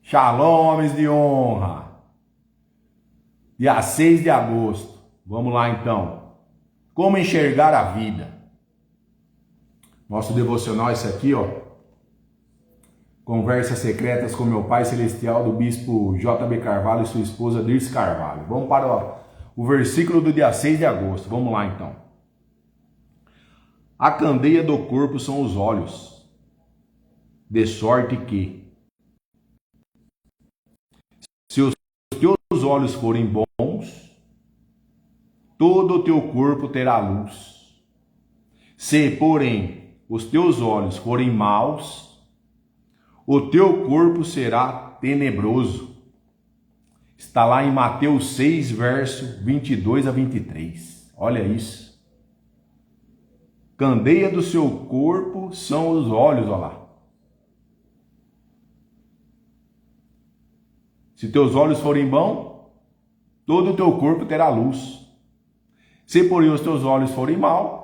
Shalom, homens de honra. Dia 6 de agosto. Vamos lá então. Como enxergar a vida? Nosso devocional é esse aqui, ó. Conversas secretas com meu Pai Celestial, do Bispo J.B. Carvalho e sua esposa Dirce Carvalho. Vamos para o versículo do dia 6 de agosto. Vamos lá então. A candeia do corpo são os olhos, de sorte que, se os teus olhos forem bons, todo o teu corpo terá luz. Se, porém, os teus olhos forem maus, o teu corpo será tenebroso. Está lá em Mateus 6, verso 22 a 23. Olha isso. Candeia do seu corpo são os olhos, olha lá. Se teus olhos forem bons, todo o teu corpo terá luz. Se, porém, os teus olhos forem maus,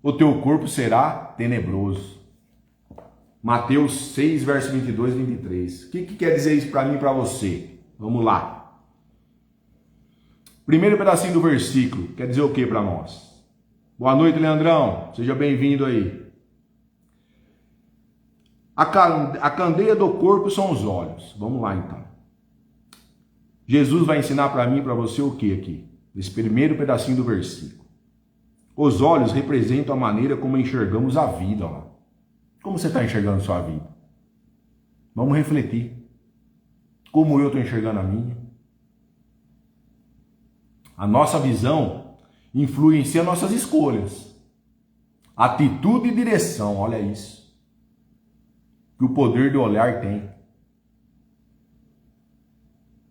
o teu corpo será tenebroso. Mateus 6, verso 22 e 23. O que quer dizer isso para mim e para você? Vamos lá. Primeiro pedacinho do versículo, quer dizer o que para nós? Boa noite, Leandrão. Seja bem-vindo aí. A candeia do corpo são os olhos. Vamos lá, então. Jesus vai ensinar para mim e para você o que aqui? Esse primeiro pedacinho do versículo. Os olhos representam a maneira como enxergamos a vida. Ó. Como você está enxergando a sua vida? Vamos refletir. Como eu estou enxergando a minha? A nossa visão influencia nossas escolhas. Atitude e direção, olha isso. Que o poder do olhar tem.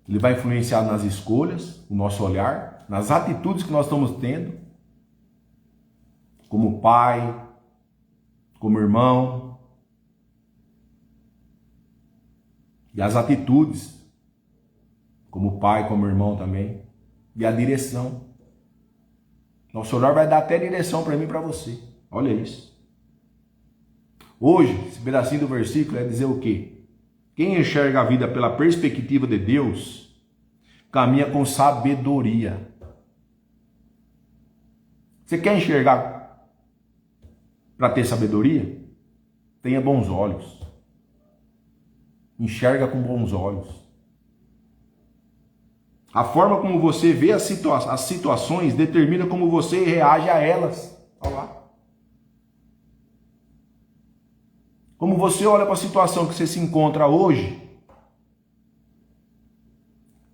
Ele vai influenciar nas escolhas, o nosso olhar, nas atitudes que nós estamos tendo, como pai, como irmão, e as atitudes, como pai, como irmão também, e a direção. Nosso olhar vai dar até direção para mim e para você. Olha isso. Hoje, esse pedacinho do versículo é dizer o quê? Quem enxerga a vida pela perspectiva de Deus, caminha com sabedoria. Você quer enxergar para ter sabedoria? Tenha bons olhos. Enxerga com bons olhos. A forma como você vê as situações determina como você reage a elas. Olha lá. Como você olha para a situação que você se encontra hoje,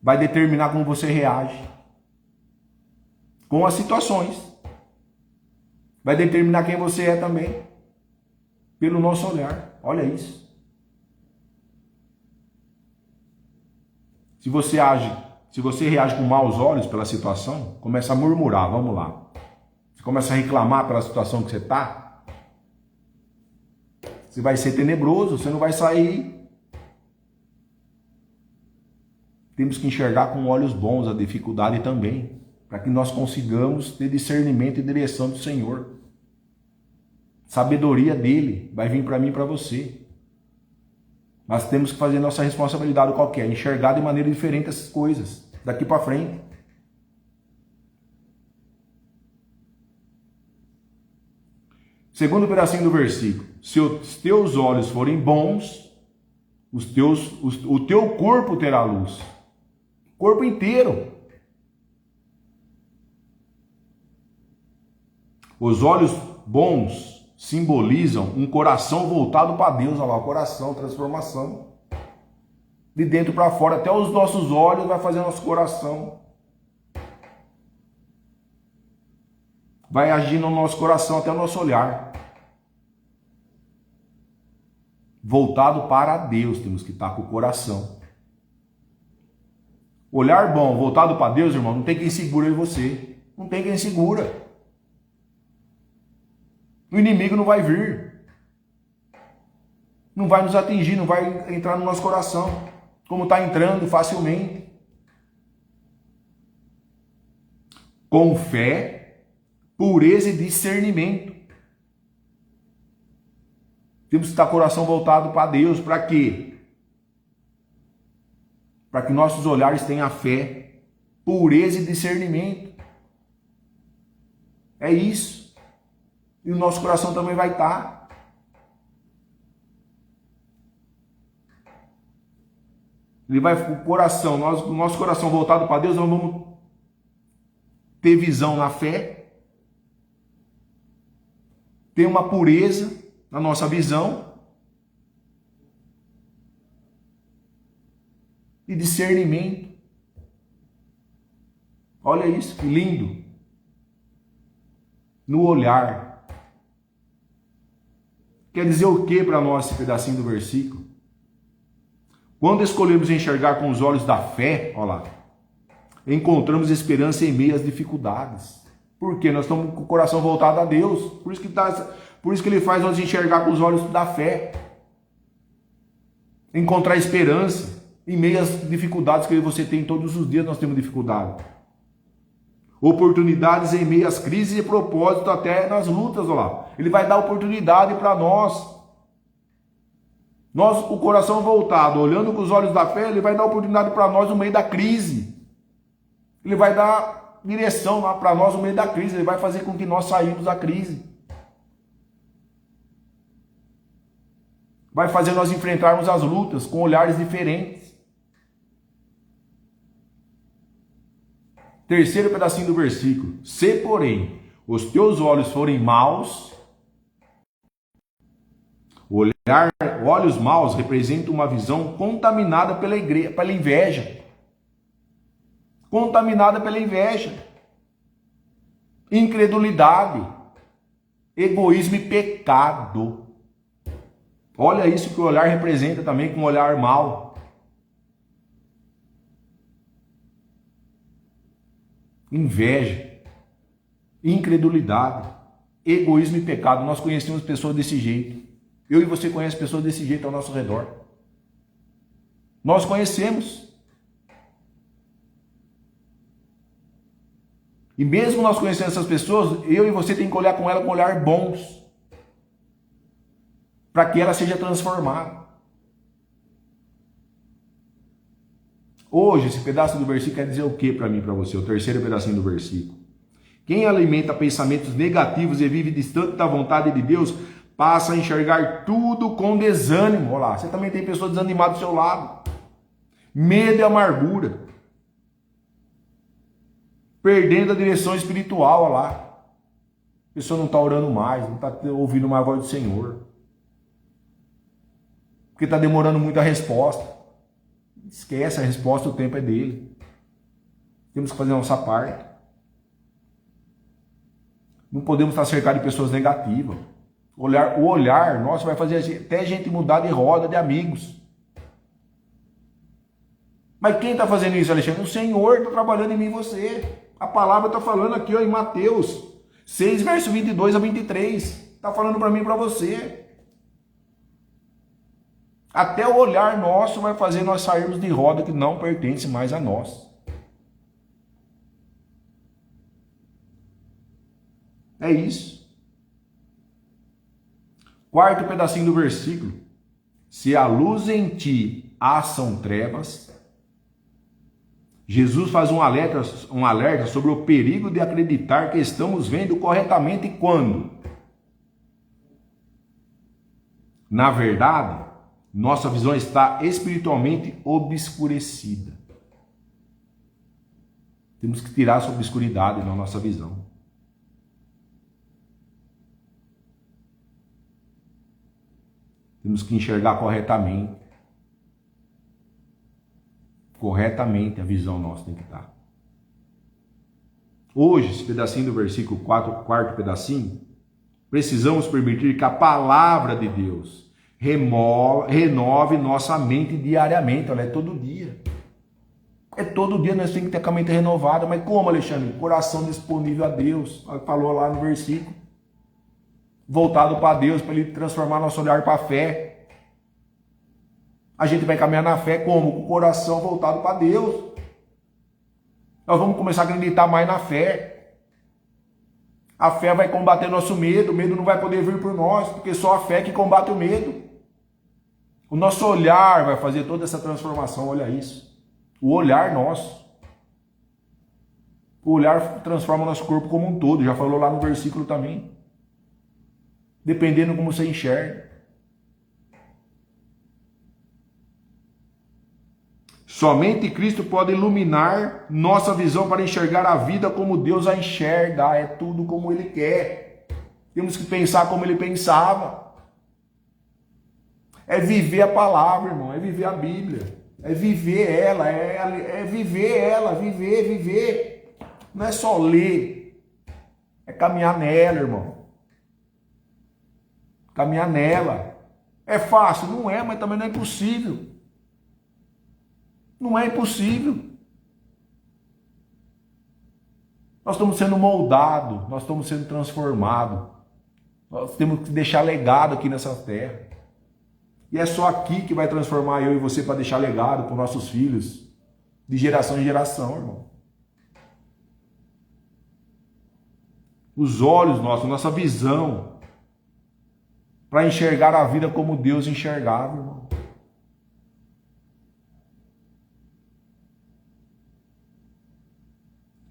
vai determinar como você reage com as situações. Vai determinar quem você é também, pelo nosso olhar. Olha isso. Se você reage com maus olhos pela situação, começa a murmurar, vamos lá. Você começa a reclamar pela situação que você está, você vai ser tenebroso, você não vai sair. Temos que enxergar com olhos bons a dificuldade também, para que nós consigamos ter discernimento e direção do Senhor. Sabedoria dele vai vir para mim e para você. Mas temos que fazer nossa responsabilidade qualquer, enxergar de maneira diferente essas coisas, daqui para frente. Segundo pedacinho do versículo. Se os teus olhos forem bons, o teu corpo terá luz. O corpo inteiro. Os olhos bons simbolizam um coração voltado para Deus. Olha lá, o coração, transformação. De dentro para fora, até os nossos olhos vai fazer nosso coração. Vai agir no nosso coração até o nosso olhar. Voltado para Deus, temos que estar com o coração. Olhar bom, voltado para Deus, irmão, não tem quem segura em você. Não tem quem segura. O inimigo não vai vir. Não vai nos atingir, não vai entrar no nosso coração. Como está entrando facilmente. Com fé, pureza e discernimento. Temos que estar com o coração voltado para Deus. Para quê? para que nossos olhares tenham fé, pureza e discernimento. É isso. E o nosso coração também vai estar. Ele vai, o coração, o nosso coração voltado para Deus, nós vamos ter visão na fé, ter uma pureza na nossa visão e discernimento. Olha isso, que lindo. No olhar. Quer dizer o que para nós esse pedacinho do versículo? Quando escolhemos enxergar com os olhos da fé, olha lá, encontramos esperança em meio às dificuldades. Por quê? Nós estamos com o coração voltado a Deus. Por isso que Ele faz nós enxergar com os olhos da fé. Encontrar esperança em meio às dificuldades que você tem todos os dias. Nós temos dificuldade. Oportunidades em meio às crises e propósito até nas lutas. Olha lá. Ele vai dar oportunidade para nós. O coração voltado, olhando com os olhos da fé, Ele vai dar oportunidade para nós no meio da crise. Ele vai dar direção para nós no meio da crise. Ele vai fazer com que nós saímos da crise. Vai fazer nós enfrentarmos as lutas com olhares diferentes. Terceiro pedacinho do versículo. Se, porém, os teus olhos forem maus, olhos maus representam uma visão contaminada pela inveja. Contaminada pela inveja, incredulidade, egoísmo e pecado. Olha isso que o olhar representa também com um olhar mau. Inveja, incredulidade, egoísmo e pecado. Nós conhecemos pessoas desse jeito. Eu e você conhecem pessoas desse jeito ao nosso redor. Nós conhecemos. E mesmo nós conhecendo essas pessoas, eu e você tem que olhar com ela com olhar bons. Para que ela seja transformada. Hoje, esse pedaço do versículo quer dizer o que para mim e para você? O terceiro pedacinho do versículo. Quem alimenta pensamentos negativos e vive distante da vontade de Deus, passa a enxergar tudo com desânimo. Olha lá, você também tem pessoas desanimadas do seu lado. Medo e amargura. Perdendo a direção espiritual, olha lá. A pessoa não está orando mais, não está ouvindo mais a voz do Senhor. Porque está demorando muito a resposta. Esquece a resposta, o tempo é dele. Temos que fazer a nossa parte. Não podemos estar cercados de pessoas negativas. O olhar nosso vai fazer até a gente mudar de roda de amigos. Mas quem está fazendo isso, Alexandre? O Senhor está trabalhando em mim e você. A palavra está falando aqui, ó, em Mateus 6, verso 22 a 23. Está falando para mim e para você. Até o olhar nosso vai fazer nós sairmos de roda que não pertence mais a nós. É isso. Quarto pedacinho do versículo. Se a luz em ti são trevas, Jesus faz um alerta sobre o perigo de acreditar que estamos vendo corretamente quando, na verdade, nossa visão está espiritualmente obscurecida. Temos que tirar essa obscuridade na nossa visão. Temos que enxergar corretamente. Corretamente a visão nossa tem que estar. Hoje, esse pedacinho do versículo 4, quarto pedacinho, precisamos permitir que a palavra de Deus renove nossa mente diariamente. Olha, é todo dia. É todo dia nós temos que ter a mente renovada. Mas como, Alexandre? Coração disponível a Deus. Falou lá no versículo. Voltado para Deus, para Ele transformar nosso olhar para a fé. A gente vai caminhar na fé como? Com o coração voltado para Deus. Nós vamos começar a acreditar mais na fé. A fé vai combater nosso medo. O medo não vai poder vir por nós, porque só a fé que combate o medo. O nosso olhar vai fazer toda essa transformação. Olha isso. O olhar nosso. O olhar transforma o nosso corpo como um todo. Já falou lá no versículo também. Dependendo como você enxerga. Somente Cristo pode iluminar nossa visão para enxergar a vida como Deus a enxerga. É tudo como Ele quer. Temos que pensar como Ele pensava. É viver a palavra, irmão. É viver a Bíblia. É viver ela. É viver ela. Viver. Não é só ler. É caminhar nela, irmão. Caminhar nela. É fácil? Não é, mas também não é impossível. Não é impossível. Nós estamos sendo moldados, nós estamos sendo transformados. Nós temos que deixar legado aqui nessa terra. E é só aqui que vai transformar eu e você para deixar legado para os nossos filhos, de geração em geração, irmão. Os olhos nossos, nossa visão, para enxergar a vida como Deus enxergava, irmão.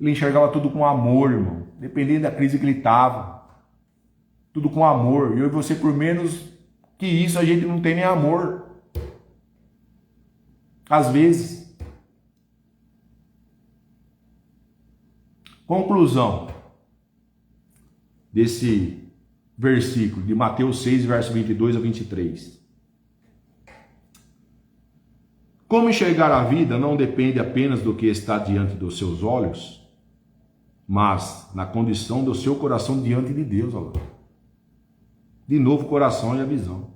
Ele enxergava tudo com amor, irmão. Dependendo da crise que ele estava. Tudo com amor. E eu e você, por menos que isso, a gente não tem nem amor. Às vezes. Conclusão desse versículo de Mateus 6, verso 22 a 23. Como enxergar a vida não depende apenas do que está diante dos seus olhos, mas na condição do seu coração diante de Deus. Olha lá. De novo, o coração e a visão.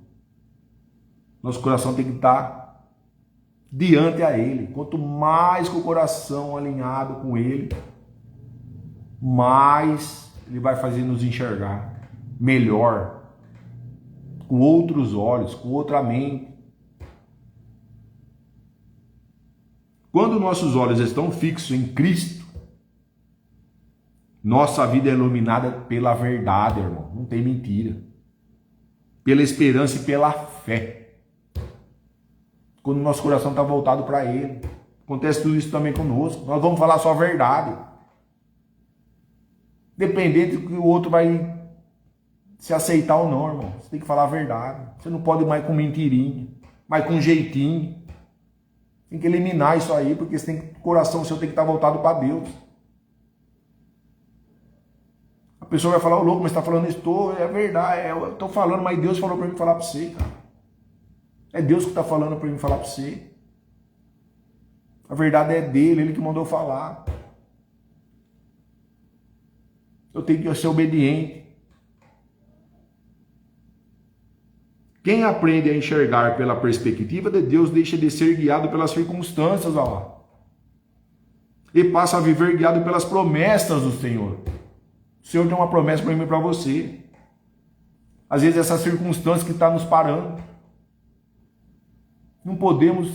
Nosso coração tem que estar diante a Ele. Quanto mais com o coração alinhado com Ele, mais Ele vai fazer nos enxergar melhor, com outros olhos, com outra mente. Quando nossos olhos estão fixos em Cristo, nossa vida é iluminada pela verdade, irmão. Não tem mentira. Pela esperança e pela fé. Quando o nosso coração está voltado para Ele. Acontece tudo isso também conosco. Nós vamos falar só a verdade. Dependendo do que o outro vai se aceitar ou não, irmão. Você tem que falar a verdade. Você não pode ir mais com mentirinha, mais com jeitinho. Tem que eliminar isso aí, porque você tem, o coração seu tem que estar voltado para Deus. A pessoa vai falar, ô louco, mas você está falando isso? É verdade, eu estou falando, mas Deus falou para mim falar para você, cara. É Deus que está falando para mim falar para você. A verdade é dele, ele que mandou falar. Eu tenho que ser obediente. Quem aprende a enxergar pela perspectiva de Deus deixa de ser guiado pelas circunstâncias, ó, e passa a viver guiado pelas promessas do Senhor. O Senhor tem uma promessa para mim e para você. Às vezes essa circunstância que está nos parando. Não podemos,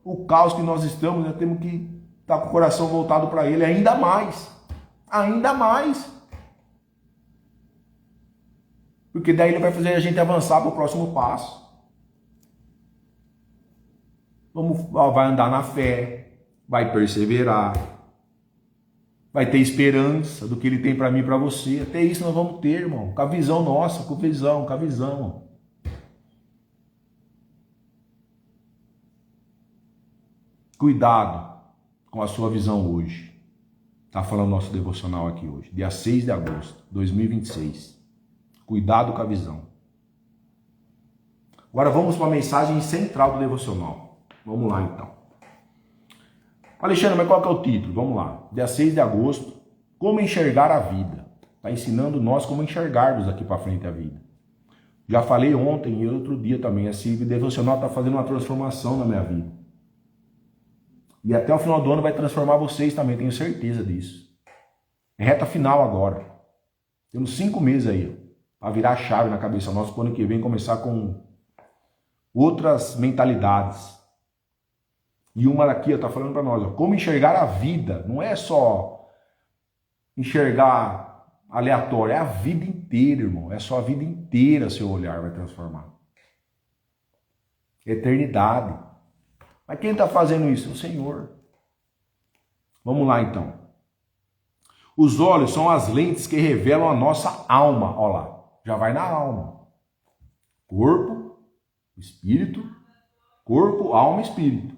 o caos que nós estamos, nós temos que estar com o coração voltado para Ele ainda mais. Ainda mais. Porque daí Ele vai fazer a gente avançar para o próximo passo. Vai andar na fé, vai perseverar. Vai ter esperança do que Ele tem para mim e para você. Até isso nós vamos ter, irmão. Com a visão nossa, com a visão. Cuidado com a sua visão hoje. Está falando nosso devocional aqui hoje. Dia 6 de agosto de 2026. Cuidado com a visão. Agora vamos para a mensagem central do devocional. Vamos lá então. Alexandre, mas qual que é o título? Vamos lá. Dia 6 de agosto, como enxergar a vida. Está ensinando nós como enxergarmos daqui para frente a vida. Já falei ontem e outro dia também. Esse devocional está fazendo uma transformação na minha vida. E até o final do ano vai transformar vocês também, tenho certeza disso. É reta final agora. Temos 5 meses aí, para virar a chave na cabeça nossa, para o ano que vem começar com outras mentalidades. E uma daqui está falando para nós, ó, como enxergar a vida. Não é só enxergar aleatório, é a vida inteira, irmão. É só a vida inteira seu olhar vai transformar. Eternidade. Mas quem está fazendo isso? O Senhor. Vamos lá então. Os olhos são as lentes que revelam a nossa alma. Olha lá, já vai na alma. Corpo, espírito, corpo, alma e espírito.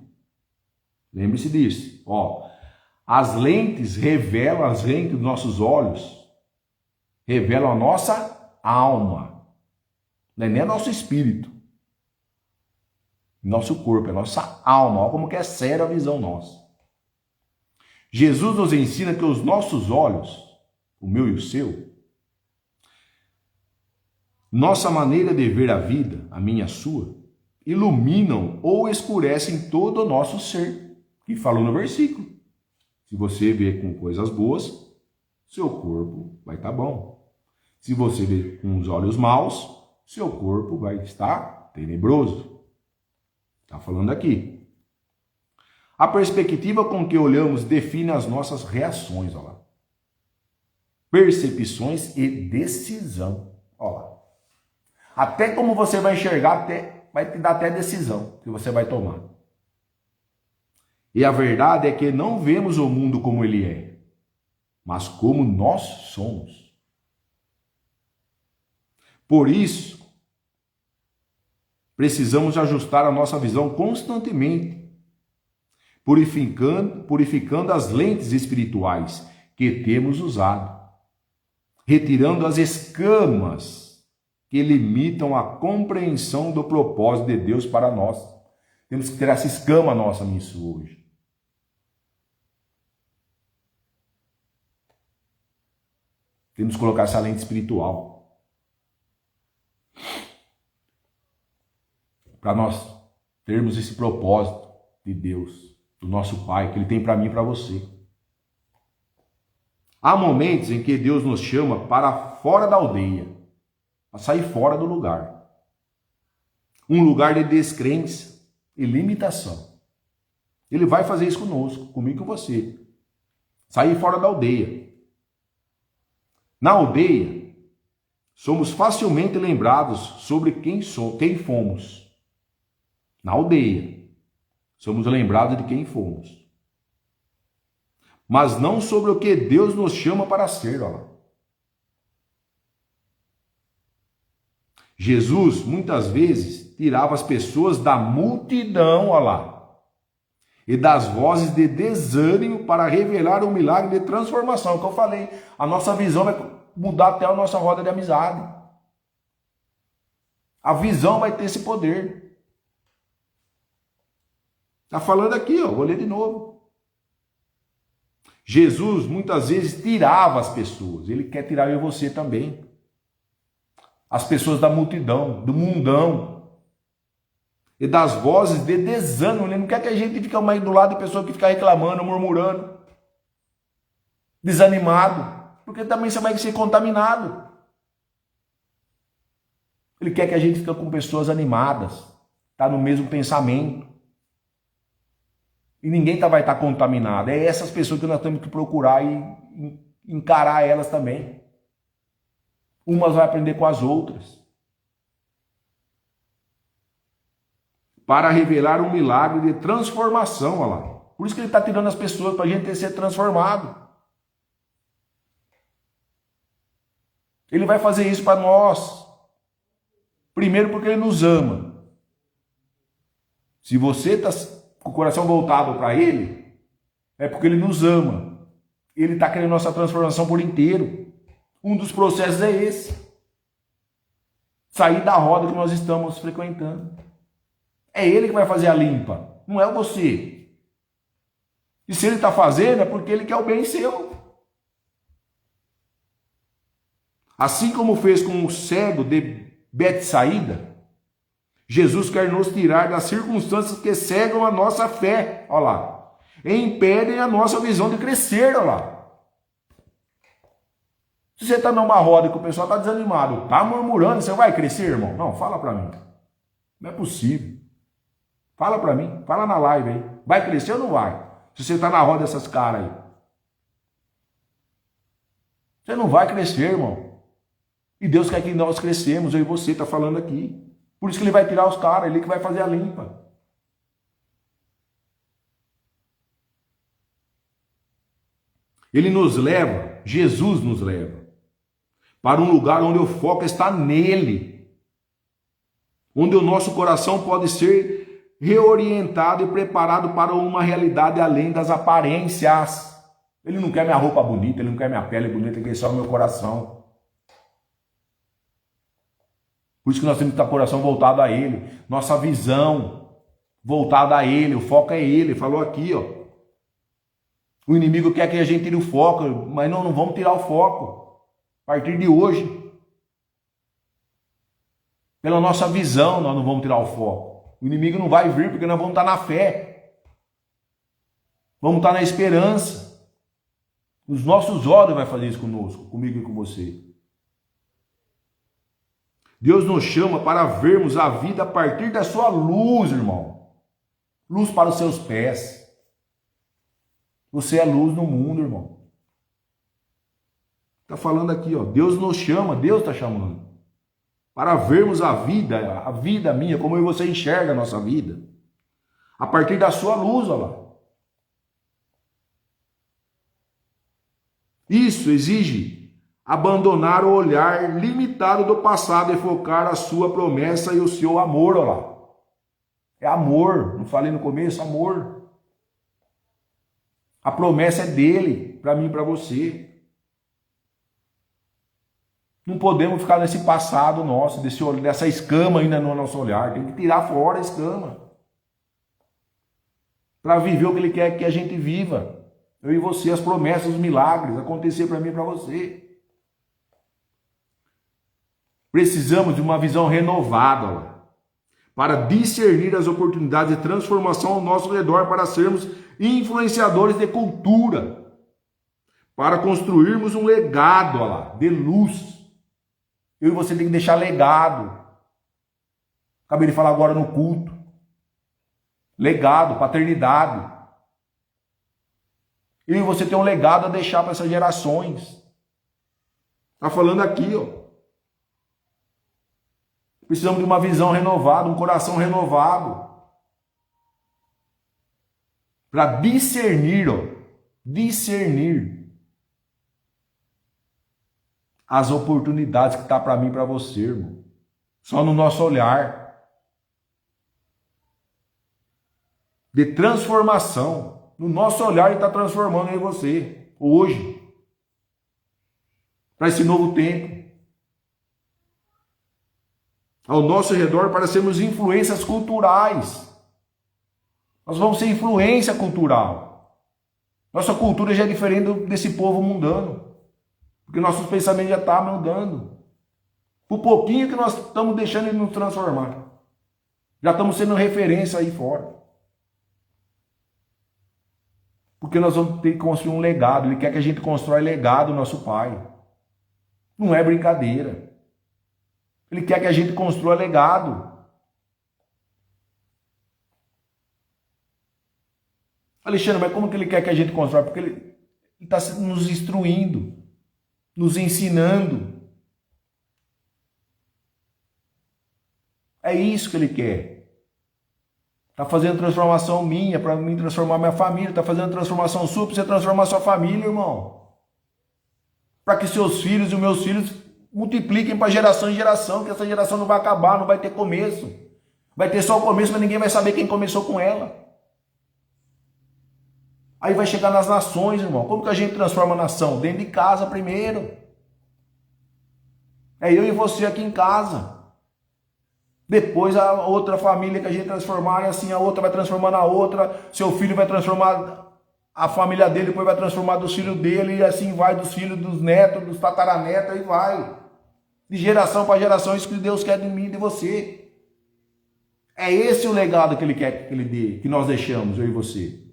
Lembre-se disso. Ó, as lentes dos nossos olhos revelam a nossa alma. Não é nem nosso espírito. Nosso corpo, é nossa alma. Olha como que é séria a visão nossa. Jesus nos ensina que os nossos olhos, o meu e o seu, nossa maneira de ver a vida, a minha e a sua, iluminam ou escurecem todo o nosso ser. Que falou no versículo. Se você vê com coisas boas, seu corpo vai estar bom. Se você vê com os olhos maus, seu corpo vai estar tenebroso. Está falando aqui. A perspectiva com que olhamos define as nossas reações, olha lá. Percepções e decisão. Olha lá. Até como você vai enxergar, vai te dar até decisão que você vai tomar. E a verdade é que não vemos o mundo como ele é, mas como nós somos. Por isso, precisamos ajustar a nossa visão constantemente, purificando as lentes espirituais que temos usado, retirando as escamas que limitam a compreensão do propósito de Deus para nós. Temos que ter essa escama nossa nisso hoje. Temos que colocar essa lente espiritual. Para nós termos esse propósito de Deus, do nosso Pai, que Ele tem para mim e para você. Há momentos em que Deus nos chama para fora da aldeia, para sair fora do lugar. Um lugar de descrença e limitação. Ele vai fazer isso conosco, comigo e com você. Sair fora da aldeia. Na aldeia, somos facilmente lembrados sobre quem fomos. Na aldeia, somos lembrados de quem fomos. Mas não sobre o que Deus nos chama para ser. Olha lá. Jesus, muitas vezes, tirava as pessoas da multidão, olha lá, e das vozes de desânimo para revelar um milagre de transformação. Que eu falei, a nossa visão vai mudar até a nossa roda de amizade. A visão vai ter esse poder. Está falando aqui, ó, vou ler de novo. Jesus muitas vezes tirava as pessoas. Ele quer tirar eu e você também. As pessoas da multidão, do mundão. E das vozes de desânimo. Ele não quer que a gente fique mais do lado de pessoa que fica reclamando, murmurando. Desanimado. Porque também você vai ser contaminado. Ele quer que a gente fique com pessoas animadas. Está no mesmo pensamento. E ninguém vai estar contaminado. É essas pessoas que nós temos que procurar e encarar elas também. Umas vão aprender com as outras. Para revelar um milagre de transformação, olha lá. Por isso que ele está tirando as pessoas para a gente ser transformado. Ele vai fazer isso para nós. Primeiro porque ele nos ama. Se você está com o coração voltado para ele, é porque ele nos ama. Ele está querendo nossa transformação por inteiro. Um dos processos é esse. Sair da roda que nós estamos frequentando. É ele que vai fazer a limpa, não é você. E se ele está fazendo, é porque ele quer o bem seu. Assim como fez com o cego de Betsaída, Jesus quer nos tirar das circunstâncias que cegam a nossa fé, olha lá, e impedem a nossa visão de crescer, olha lá. Se você está numa roda e que o pessoal está desanimado, está murmurando, você vai crescer, irmão? Não, fala para mim. Não é possível. Fala para mim, fala na live aí. Vai crescer ou não vai? Se você está na roda dessas caras aí. Você não vai crescer, irmão. E Deus quer que nós crescemos, eu e você, está falando aqui. Por isso que ele vai tirar os caras, ele que vai fazer a limpa. Ele nos leva, Jesus nos leva, para um lugar onde o foco está nele, onde o nosso coração pode ser reorientado e preparado para uma realidade além das aparências. Ele não quer minha roupa bonita, ele não quer minha pele bonita, ele quer só o meu coração. Por isso que nós temos que estar com o coração voltado a ele, nossa visão voltada a ele, o foco é ele. Ele falou aqui, ó. O inimigo quer que a gente tire o foco, mas não vamos tirar o foco. A partir de hoje, pela nossa visão, nós não vamos tirar o foco. O inimigo não vai vir porque nós vamos estar na fé. Vamos estar na esperança. Os nossos olhos vai fazer isso conosco, comigo e com você. Deus nos chama para vermos a vida a partir da sua luz, irmão. Luz para os seus pés. Você é luz no mundo, irmão. Está falando aqui, ó. Deus nos chama, Deus está chamando. Para vermos a vida minha, como eu e você enxerga a nossa vida. A partir da sua luz, olha lá. Isso exige abandonar o olhar limitado do passado e focar a sua promessa e o seu amor, olha lá. É amor, não falei no começo, amor. A promessa é dele, para mim e para você. Não podemos ficar nesse passado nosso, dessa escama ainda no nosso olhar. Tem que tirar fora a escama. Para viver o que ele quer que a gente viva. Eu e você, as promessas, os milagres, acontecer para mim e para você. Precisamos de uma visão renovada, ó, para discernir as oportunidades de transformação ao nosso redor, para sermos influenciadores de cultura, para construirmos um legado, ó lá, de luz. Eu e você tem que deixar legado. Acabei de falar agora no culto. Legado, paternidade. Eu e você tem um legado a deixar para essas gerações. Está falando aqui, ó. Precisamos de uma visão renovada, um coração renovado. Para discernir, ó. Discernir as oportunidades que está para mim e para você, irmão. Só no nosso olhar. De transformação. No nosso olhar ele está transformando eu e você. Hoje. Para esse novo tempo. Ao nosso redor para sermos influências culturais. Nós vamos ser influência cultural. Nossa cultura já é diferente desse povo mundano. Porque nossos pensamentos já estão mudando. Por pouquinho que nós estamos deixando ele nos transformar. Já estamos sendo referência aí fora. Porque nós vamos ter que construir um legado. Ele quer que a gente constrói legado, nosso Pai. Não é brincadeira. Ele quer que a gente construa legado. Alexandre, mas como que ele quer que a gente constrói? Porque ele está nos instruindo, nos ensinando. É isso que ele quer. Está fazendo transformação minha, para mim transformar minha família. Está fazendo transformação sua, para você transformar sua família, irmão. Para que seus filhos e os meus filhos multipliquem para geração em geração, que essa geração não vai acabar, não vai ter começo. Vai ter só o começo, mas ninguém vai saber quem começou com ela. Aí vai chegar nas nações, irmão. Como que a gente transforma a nação? Dentro de casa primeiro. É eu e você aqui em casa. Depois a outra família que a gente transformar, e assim a outra vai transformar na outra. Seu filho vai transformar a família dele, depois vai transformar dos filhos dele, e assim vai dos filhos, dos netos, dos tataranetos, aí vai. De geração para geração, isso que Deus quer de mim e de você. É esse o legado que ele quer que ele dê, que nós deixamos, eu e você.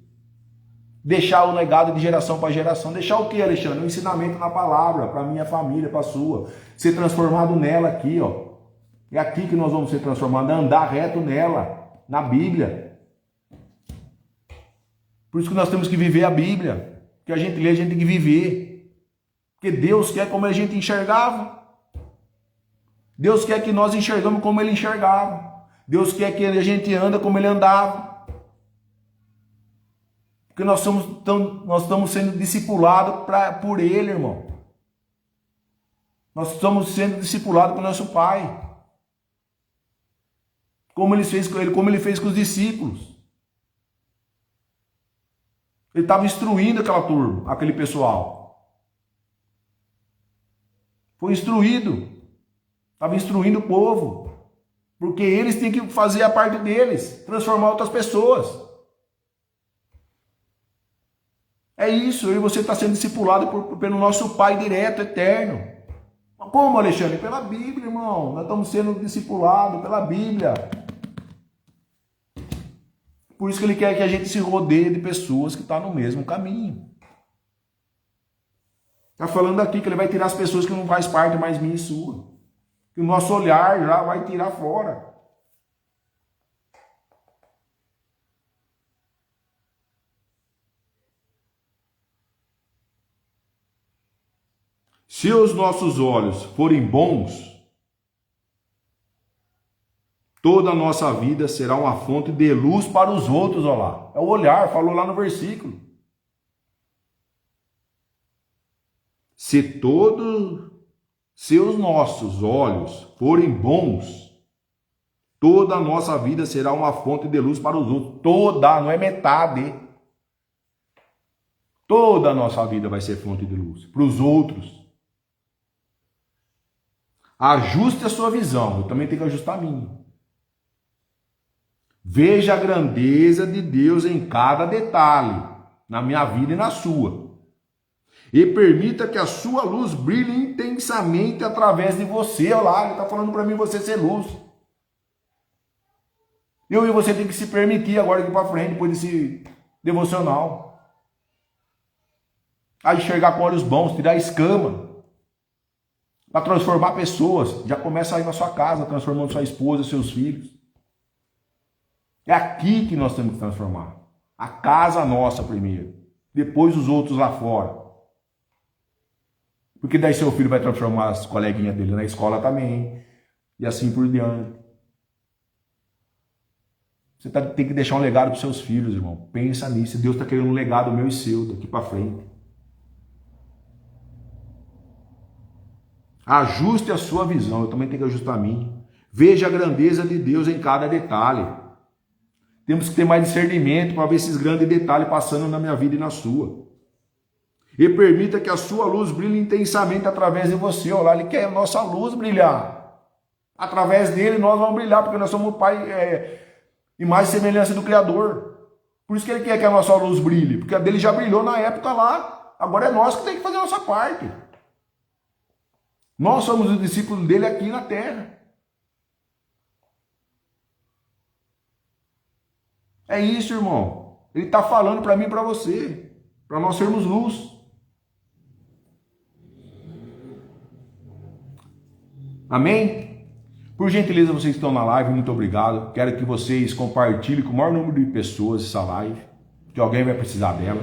Deixar o legado de geração para geração. Deixar o que, Alexandre? O ensinamento na palavra, para a minha família, para a sua. Ser transformado nela aqui, ó. É aqui que nós vamos ser transformados, andar reto nela, na Bíblia. Por isso que nós temos que viver a Bíblia. Que a gente lê, a gente tem que viver. Porque Deus quer como a gente enxergava. Deus quer que nós enxergamos como Ele enxergava. Deus quer que a gente anda como Ele andava. Porque nós estamos sendo discipulados por Ele, irmão. Nós estamos sendo discipulados por nosso Pai. Como Ele fez com ele, como Ele fez com os discípulos. Ele estava instruindo aquela turma, aquele pessoal. Foi instruído. Estava instruindo o povo. Porque eles têm que fazer a parte deles, transformar outras pessoas. É isso, eu e você está sendo discipulado pelo nosso Pai direto, eterno. Como, Alexandre? Pela Bíblia, irmão. Nós estamos sendo discipulados pela Bíblia. Por isso que Ele quer que a gente se rodeie de pessoas que estão no mesmo caminho. Está falando aqui que Ele vai tirar as pessoas que não faz parte mais minha e sua. Que o nosso olhar já vai tirar fora. Se os nossos olhos forem bons, toda a nossa vida será uma fonte de luz para os outros, olha lá. É o olhar, falou lá no versículo. Se os nossos olhos forem bons, toda a nossa vida será uma fonte de luz para os outros. Toda, não é metade. Toda a nossa vida vai ser fonte de luz para os outros. Ajuste a sua visão, eu também tenho que ajustar a minha. Veja a grandeza de Deus em cada detalhe, na minha vida e na sua. E permita que a sua luz brilhe intensamente através de você. Olha lá, ele está falando para mim você ser luz. Eu e você tem que se permitir agora aqui para frente, depois desse devocional. A enxergar com olhos bons, tirar a escama. Para transformar pessoas. Já começa aí na sua casa, transformando sua esposa, seus filhos. É aqui que nós temos que transformar. A casa nossa primeiro. Depois os outros lá fora. Porque daí seu filho vai transformar as coleguinhas dele na escola também. E assim por diante. Você tem que deixar um legado para os seus filhos, irmão. Pensa nisso. Deus está querendo um legado meu e seu daqui para frente. Ajuste a sua visão, eu também tenho que ajustar a minha. Veja a grandeza de Deus em cada detalhe. Temos que ter mais discernimento para ver esses grandes detalhes passando na minha vida e na sua. E permita que a sua luz brilhe intensamente através de você. Olha lá, Ele quer a nossa luz brilhar. Através dele nós vamos brilhar, porque nós somos Pai, imagem e semelhança do Criador. Por isso que Ele quer que a nossa luz brilhe, porque a dele já brilhou na época lá. Agora é nós que temos que fazer a nossa parte. Nós somos os discípulos dele aqui na terra. É isso, irmão. Ele está falando para mim e para você. Para nós sermos luz. Amém? Por gentileza, vocês que estão na live, muito obrigado. Quero que vocês compartilhem com o maior número de pessoas essa live. Que alguém vai precisar dela.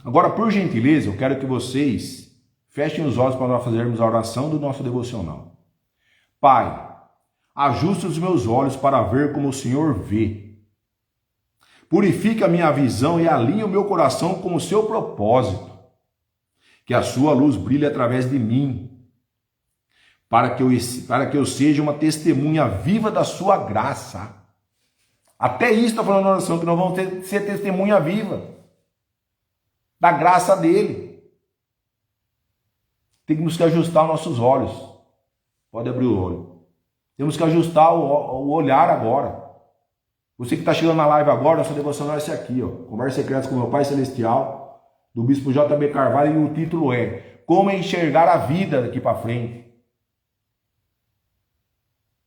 Agora, por gentileza, eu quero que vocês fechem os olhos para nós fazermos a oração do nosso devocional. Pai, ajuste os meus olhos para ver como o Senhor vê. Purifique a minha visão e alinhe o meu coração com o seu propósito. Que a sua luz brilhe através de mim. Para que eu seja uma testemunha viva da sua graça. Até isso está falando na oração, que nós vamos ser testemunha viva da graça dele. Temos que ajustar nossos olhos. Pode abrir o olho. Temos que ajustar o olhar agora. Você que está chegando na live agora, nossa devocional é esse aqui, ó. Conversa Secretas com meu Pai Celestial, do Bispo J.B. Carvalho, e o título é Como Enxergar a Vida daqui para frente.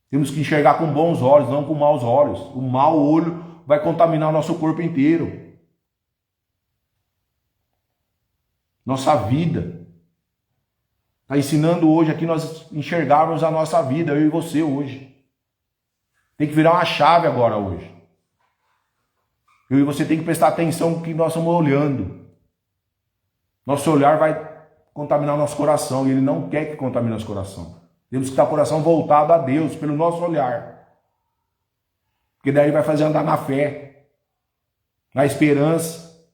Temos que enxergar com bons olhos, não com maus olhos. O mau olho vai contaminar o nosso corpo inteiro. Nossa vida. Está ensinando hoje aqui nós enxergarmos a nossa vida, eu e você hoje. Tem que virar uma chave agora hoje. Eu e você tem que prestar atenção no que nós estamos olhando. Nosso olhar vai contaminar o nosso coração e Ele não quer que contamine nosso coração. Temos que estar com o coração voltado a Deus pelo nosso olhar. Porque daí vai fazer andar na fé, na esperança,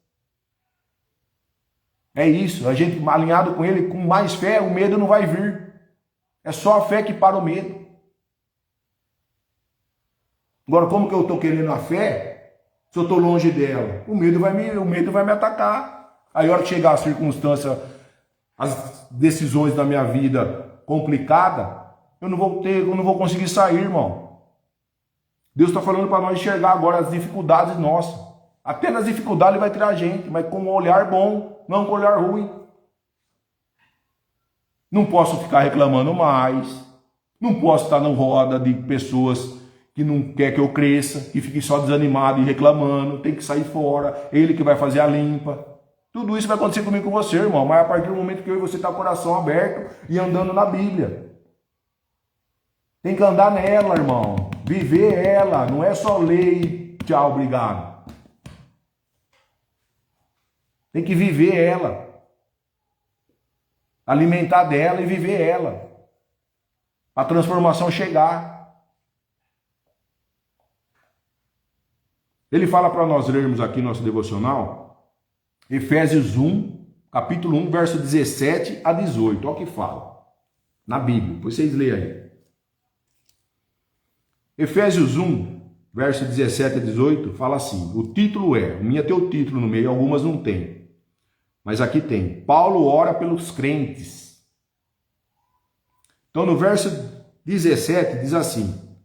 É isso, a gente alinhado com ele, com mais fé, o medo não vai vir. É só a fé que para o medo. Agora, como que eu estou querendo a fé, se eu estou longe dela? O medo vai me atacar. Aí, a hora que chegar a circunstância, as decisões da minha vida complicada, eu não vou conseguir sair, irmão. Deus está falando para nós enxergar agora as dificuldades nossas. Até nas dificuldades ele vai tirar a gente, mas com um olhar bom, não com um olhar ruim. Não posso ficar reclamando mais. Não posso estar na roda de pessoas que não quer que eu cresça, que fique só desanimado e reclamando. Tem que sair fora. Ele que vai fazer a limpa. Tudo isso vai acontecer comigo e com você, irmão. Mas a partir do momento que eu e você tá com o coração aberto e andando na Bíblia. Tem que andar nela, irmão. Viver ela. Não é só ler e tchau, obrigado. Tem que viver ela. Alimentar dela e viver ela. A transformação chegar. Ele fala para nós lermos aqui nosso devocional, Efésios 1, capítulo 1, verso 17 a 18. Olha o que fala. Na Bíblia. Depois vocês leem aí. Efésios 1, verso 17 a 18, fala assim. O título é, o minha tem o título no meio, algumas não tem. Mas aqui tem, Paulo ora pelos crentes. Então no verso 17 diz assim,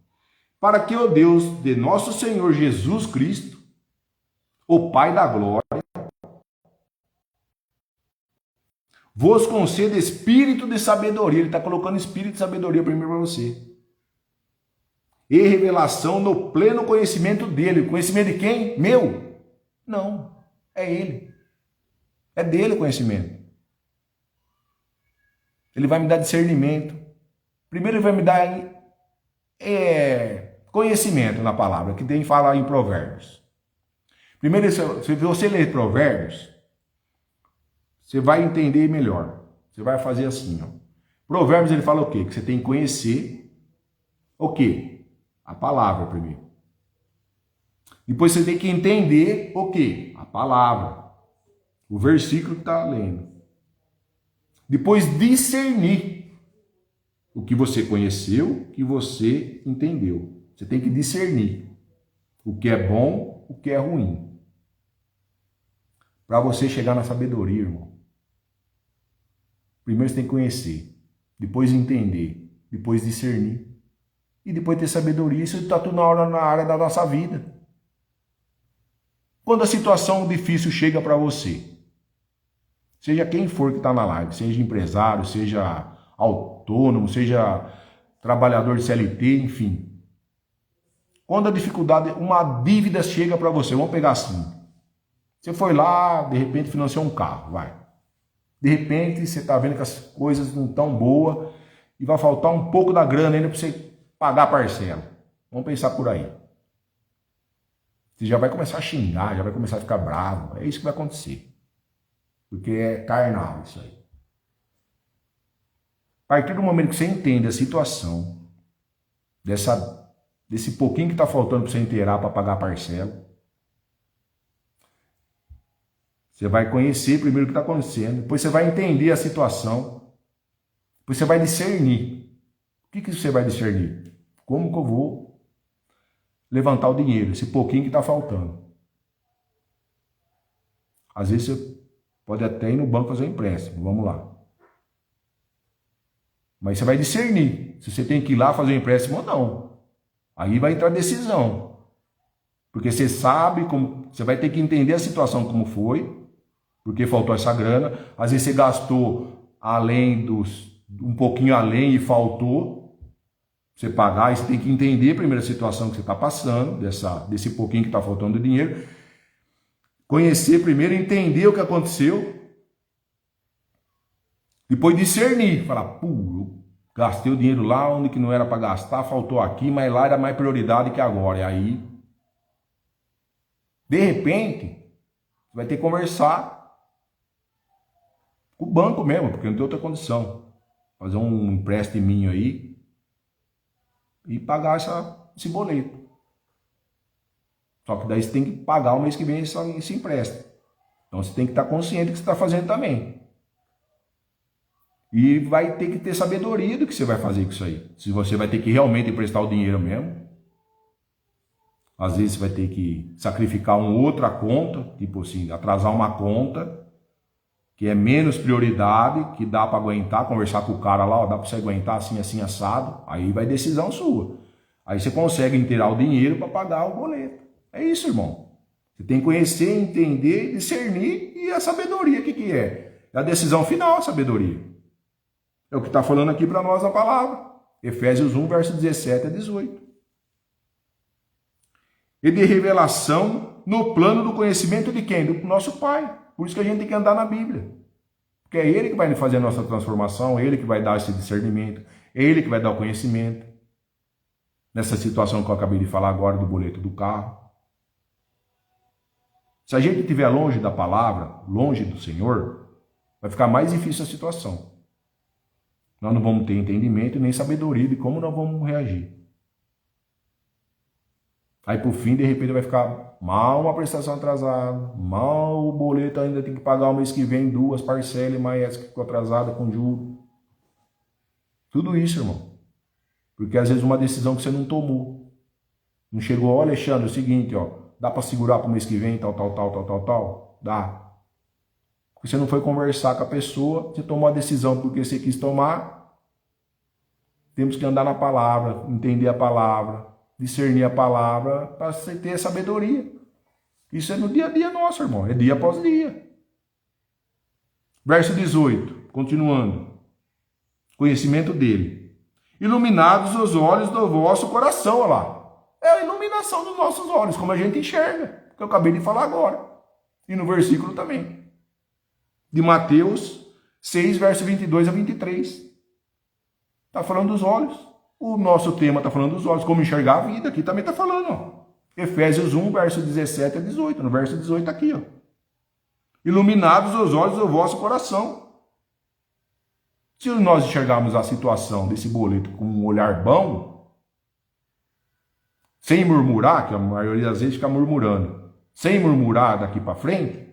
para que o Deus de nosso Senhor Jesus Cristo, o Pai da glória, vos conceda espírito de sabedoria. Ele está colocando espírito de sabedoria primeiro para você. E revelação no pleno conhecimento dele. Conhecimento de quem? Meu? Não, é ele. É dele o conhecimento. Ele vai me dar discernimento. Primeiro ele vai me dar conhecimento na palavra, que tem que falar em Provérbios. Primeiro, se você ler Provérbios, você vai entender melhor. Você vai fazer assim, ó. Provérbios ele fala o quê? Que você tem que conhecer o quê? A palavra primeiro. Depois você tem que entender o quê? A palavra. O versículo que está lendo. Depois discernir o que você conheceu, o que você entendeu. Você tem que discernir o que é bom, o que é ruim. Para você chegar na sabedoria, irmão. Primeiro você tem que conhecer, depois entender, depois discernir. E depois ter sabedoria. Isso está tudo na área da nossa vida. Quando a situação difícil chega para você, seja quem for que está na live, seja empresário, seja autônomo, seja trabalhador de CLT, enfim. Quando a dificuldade, uma dívida chega para você, vamos pegar assim. Você foi lá, de repente financiou um carro, vai. De repente você está vendo que as coisas não estão boas e vai faltar um pouco da grana ainda para você pagar a parcela. Vamos pensar por aí. Você já vai começar a xingar, já vai começar a ficar bravo. É isso que vai acontecer. Porque é carnal isso aí. A partir do momento que você entende a situação, desse pouquinho que está faltando para você inteirar para pagar a parcela, você vai conhecer primeiro o que está acontecendo, depois você vai entender a situação, depois você vai discernir. O que você vai discernir? Como que eu vou levantar o dinheiro, esse pouquinho que está faltando? Às vezes você pode até ir no banco fazer um empréstimo, vamos lá. Mas você vai discernir se você tem que ir lá fazer um empréstimo ou não. Aí vai entrar decisão. Porque você sabe como, você vai ter que entender a situação como foi, porque faltou essa grana. Às vezes você gastou um pouquinho além e faltou você pagar. Aí você tem que entender primeiro a situação que você está passando, desse pouquinho que está faltando de dinheiro. Conhecer primeiro, entender o que aconteceu. Depois discernir, falar, eu gastei o dinheiro lá onde que não era para gastar, faltou aqui, mas lá era mais prioridade que agora. E aí, de repente, vai ter que conversar com o banco mesmo, porque não tem outra condição. Fazer um empréstimos aí e pagar esse boleto. Só que daí você tem que pagar o mês que vem esse empréstimo. Então você tem que estar consciente do que você está fazendo também. E vai ter que ter sabedoria do que você vai fazer com isso aí. Se você vai ter que realmente emprestar o dinheiro mesmo. Às vezes você vai ter que sacrificar uma outra conta, tipo assim, atrasar uma conta, que é menos prioridade, que dá para aguentar, conversar com o cara lá, ó, dá para você aguentar assim, assim, assado. Aí vai decisão sua. Aí você consegue inteirar o dinheiro para pagar o boleto. É isso, irmão. Você tem que conhecer, entender, discernir, e a sabedoria, o que é? É a decisão final, a sabedoria. É o que está falando aqui para nós a palavra. Efésios 1, verso 17 a 18. E de revelação no plano do conhecimento de quem? Do nosso Pai. Por isso que a gente tem que andar na Bíblia. Porque é Ele que vai fazer a nossa transformação, é Ele que vai dar esse discernimento, é Ele que vai dar o conhecimento. Nessa situação que eu acabei de falar agora do boleto do carro. Se a gente estiver longe da palavra, longe do Senhor, vai ficar mais difícil a situação. Nós não vamos ter entendimento nem sabedoria de como nós vamos reagir. Aí por fim, de repente, vai ficar mal uma prestação atrasada, mal o boleto ainda tem que pagar o mês que vem 2 parcelas, mais essa que ficou atrasada com juros. Tudo isso, irmão. Porque às vezes uma decisão que você não tomou. Não chegou, ó, Alexandre, é o seguinte, ó, dá para segurar para o mês que vem, tal. Dá. Porque você não foi conversar com a pessoa, você tomou a decisão porque você quis tomar. Temos que andar na palavra, entender a palavra, discernir a palavra para você ter sabedoria. Isso é no dia a dia nosso, irmão. É dia após dia. Verso 18, continuando. Conhecimento dele. Iluminados os olhos do vosso coração, olha lá. É a iluminação dos nossos olhos, como a gente enxerga, que eu acabei de falar agora. E no versículo também. De Mateus 6, verso 22 a 23. Está falando dos olhos. O nosso tema está falando dos olhos, como enxergar a vida. Aqui também está falando, ó. Efésios 1, verso 17 a 18. No verso 18 está aqui, ó. Iluminados os olhos do vosso coração. Se nós enxergarmos a situação desse boleto com um olhar bom, sem murmurar, que a maioria das vezes fica murmurando, sem murmurar daqui para frente,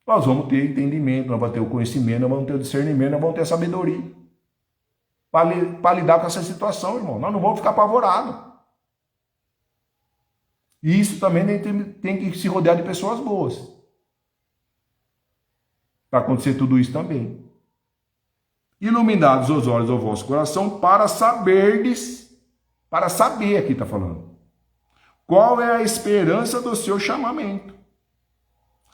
nós vamos ter entendimento, nós vamos ter o conhecimento, nós vamos ter o discernimento, nós vamos ter a sabedoria para lidar com essa situação, irmão. Nós não vamos ficar apavorados. E isso também tem que se rodear de pessoas boas. Para acontecer tudo isso também. Iluminados os olhos do vosso coração para saberdes, para saber aqui está falando, qual é a esperança do seu chamamento,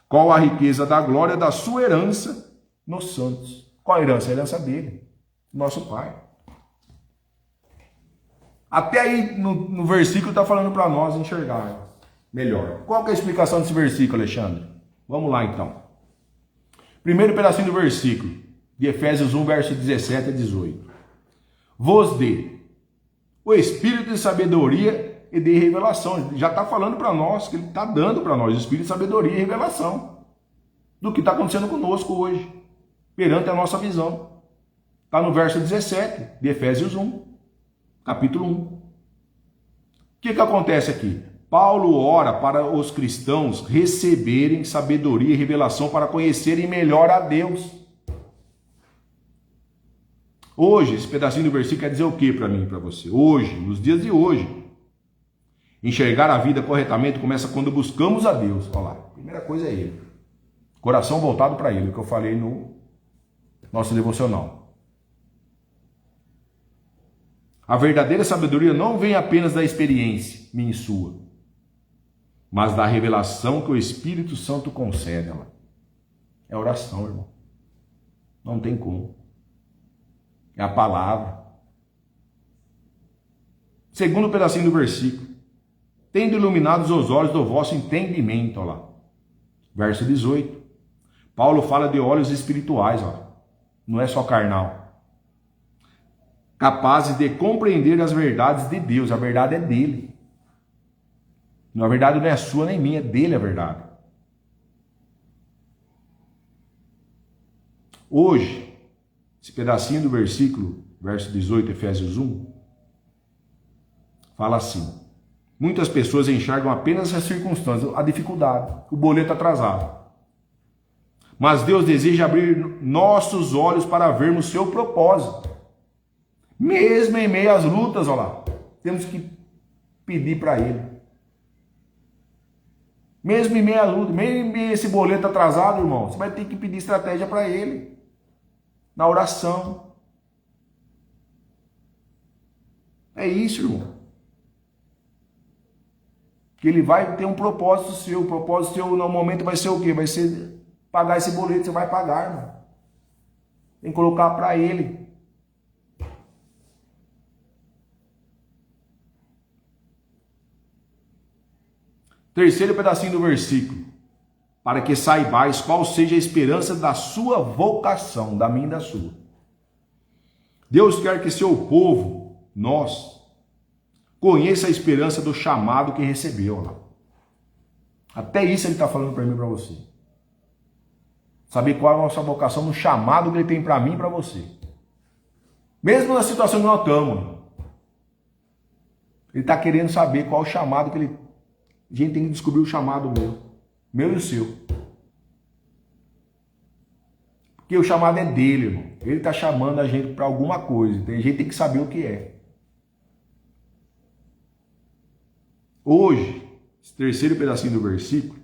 qual a riqueza da glória da sua herança nos santos. Qual a herança? A herança dele, nosso Pai. Até aí no versículo está falando para nós enxergar melhor. Qual que é a explicação desse versículo, Alexandre? Vamos lá então. Primeiro pedacinho do versículo, de Efésios 1, verso 17 a 18. Vos dê o espírito de sabedoria e de revelação. Já está falando para nós, que ele está dando para nós o espírito de sabedoria e revelação do que está acontecendo conosco hoje, perante a nossa visão. Está no verso 17 de Efésios 1, capítulo 1. O que acontece aqui? Paulo ora para os cristãos receberem sabedoria e revelação para conhecerem melhor a Deus. Hoje, esse pedacinho do versículo quer dizer o que para mim e para você? Hoje, nos dias de hoje, enxergar a vida corretamente começa quando buscamos a Deus. Olha lá, a primeira coisa é Ele. Coração voltado para Ele, o que eu falei no nosso devocional. A verdadeira sabedoria não vem apenas da experiência, minha e sua, mas da revelação que o Espírito Santo concede. Ela. É oração, irmão. Não tem como. É a palavra. Segundo pedacinho do versículo. Tendo iluminados os olhos do vosso entendimento. Olha lá. Verso 18. Paulo fala de olhos espirituais. Olha. Não é só carnal. Capazes de compreender as verdades de Deus. A verdade é dele. A verdade não é sua nem minha, é dele a verdade. Hoje, esse pedacinho do versículo, verso 18, Efésios 1, fala assim: muitas pessoas enxergam apenas as circunstâncias, a dificuldade, o boleto atrasado. Mas Deus deseja abrir nossos olhos para vermos o seu propósito. Mesmo em meio às lutas, olha lá, temos que pedir para Ele. Mesmo em meio à luta, mesmo em meio a esse boleto atrasado, irmão, você vai ter que pedir estratégia para Ele. Na oração. É isso, irmão. Que Ele vai ter um propósito seu. O propósito seu no momento vai ser o quê? Vai ser pagar esse boleto, você vai pagar, irmão. Tem que colocar para Ele. Terceiro pedacinho do versículo. Para que saibais qual seja a esperança da sua vocação, da minha e da sua. Deus quer que seu povo, nós, conheça a esperança do chamado que recebeu lá. Até isso Ele está falando para mim e para você. Saber qual é a nossa vocação no chamado que Ele tem para mim e para você. Mesmo na situação que nós estamos. Ele está querendo saber qual é o chamado que Ele... A gente tem que descobrir o chamado meu e o seu. Porque o chamado é dele, irmão. Ele está chamando a gente para alguma coisa. A gente tem que saber o que é. Hoje, esse terceiro pedacinho do versículo,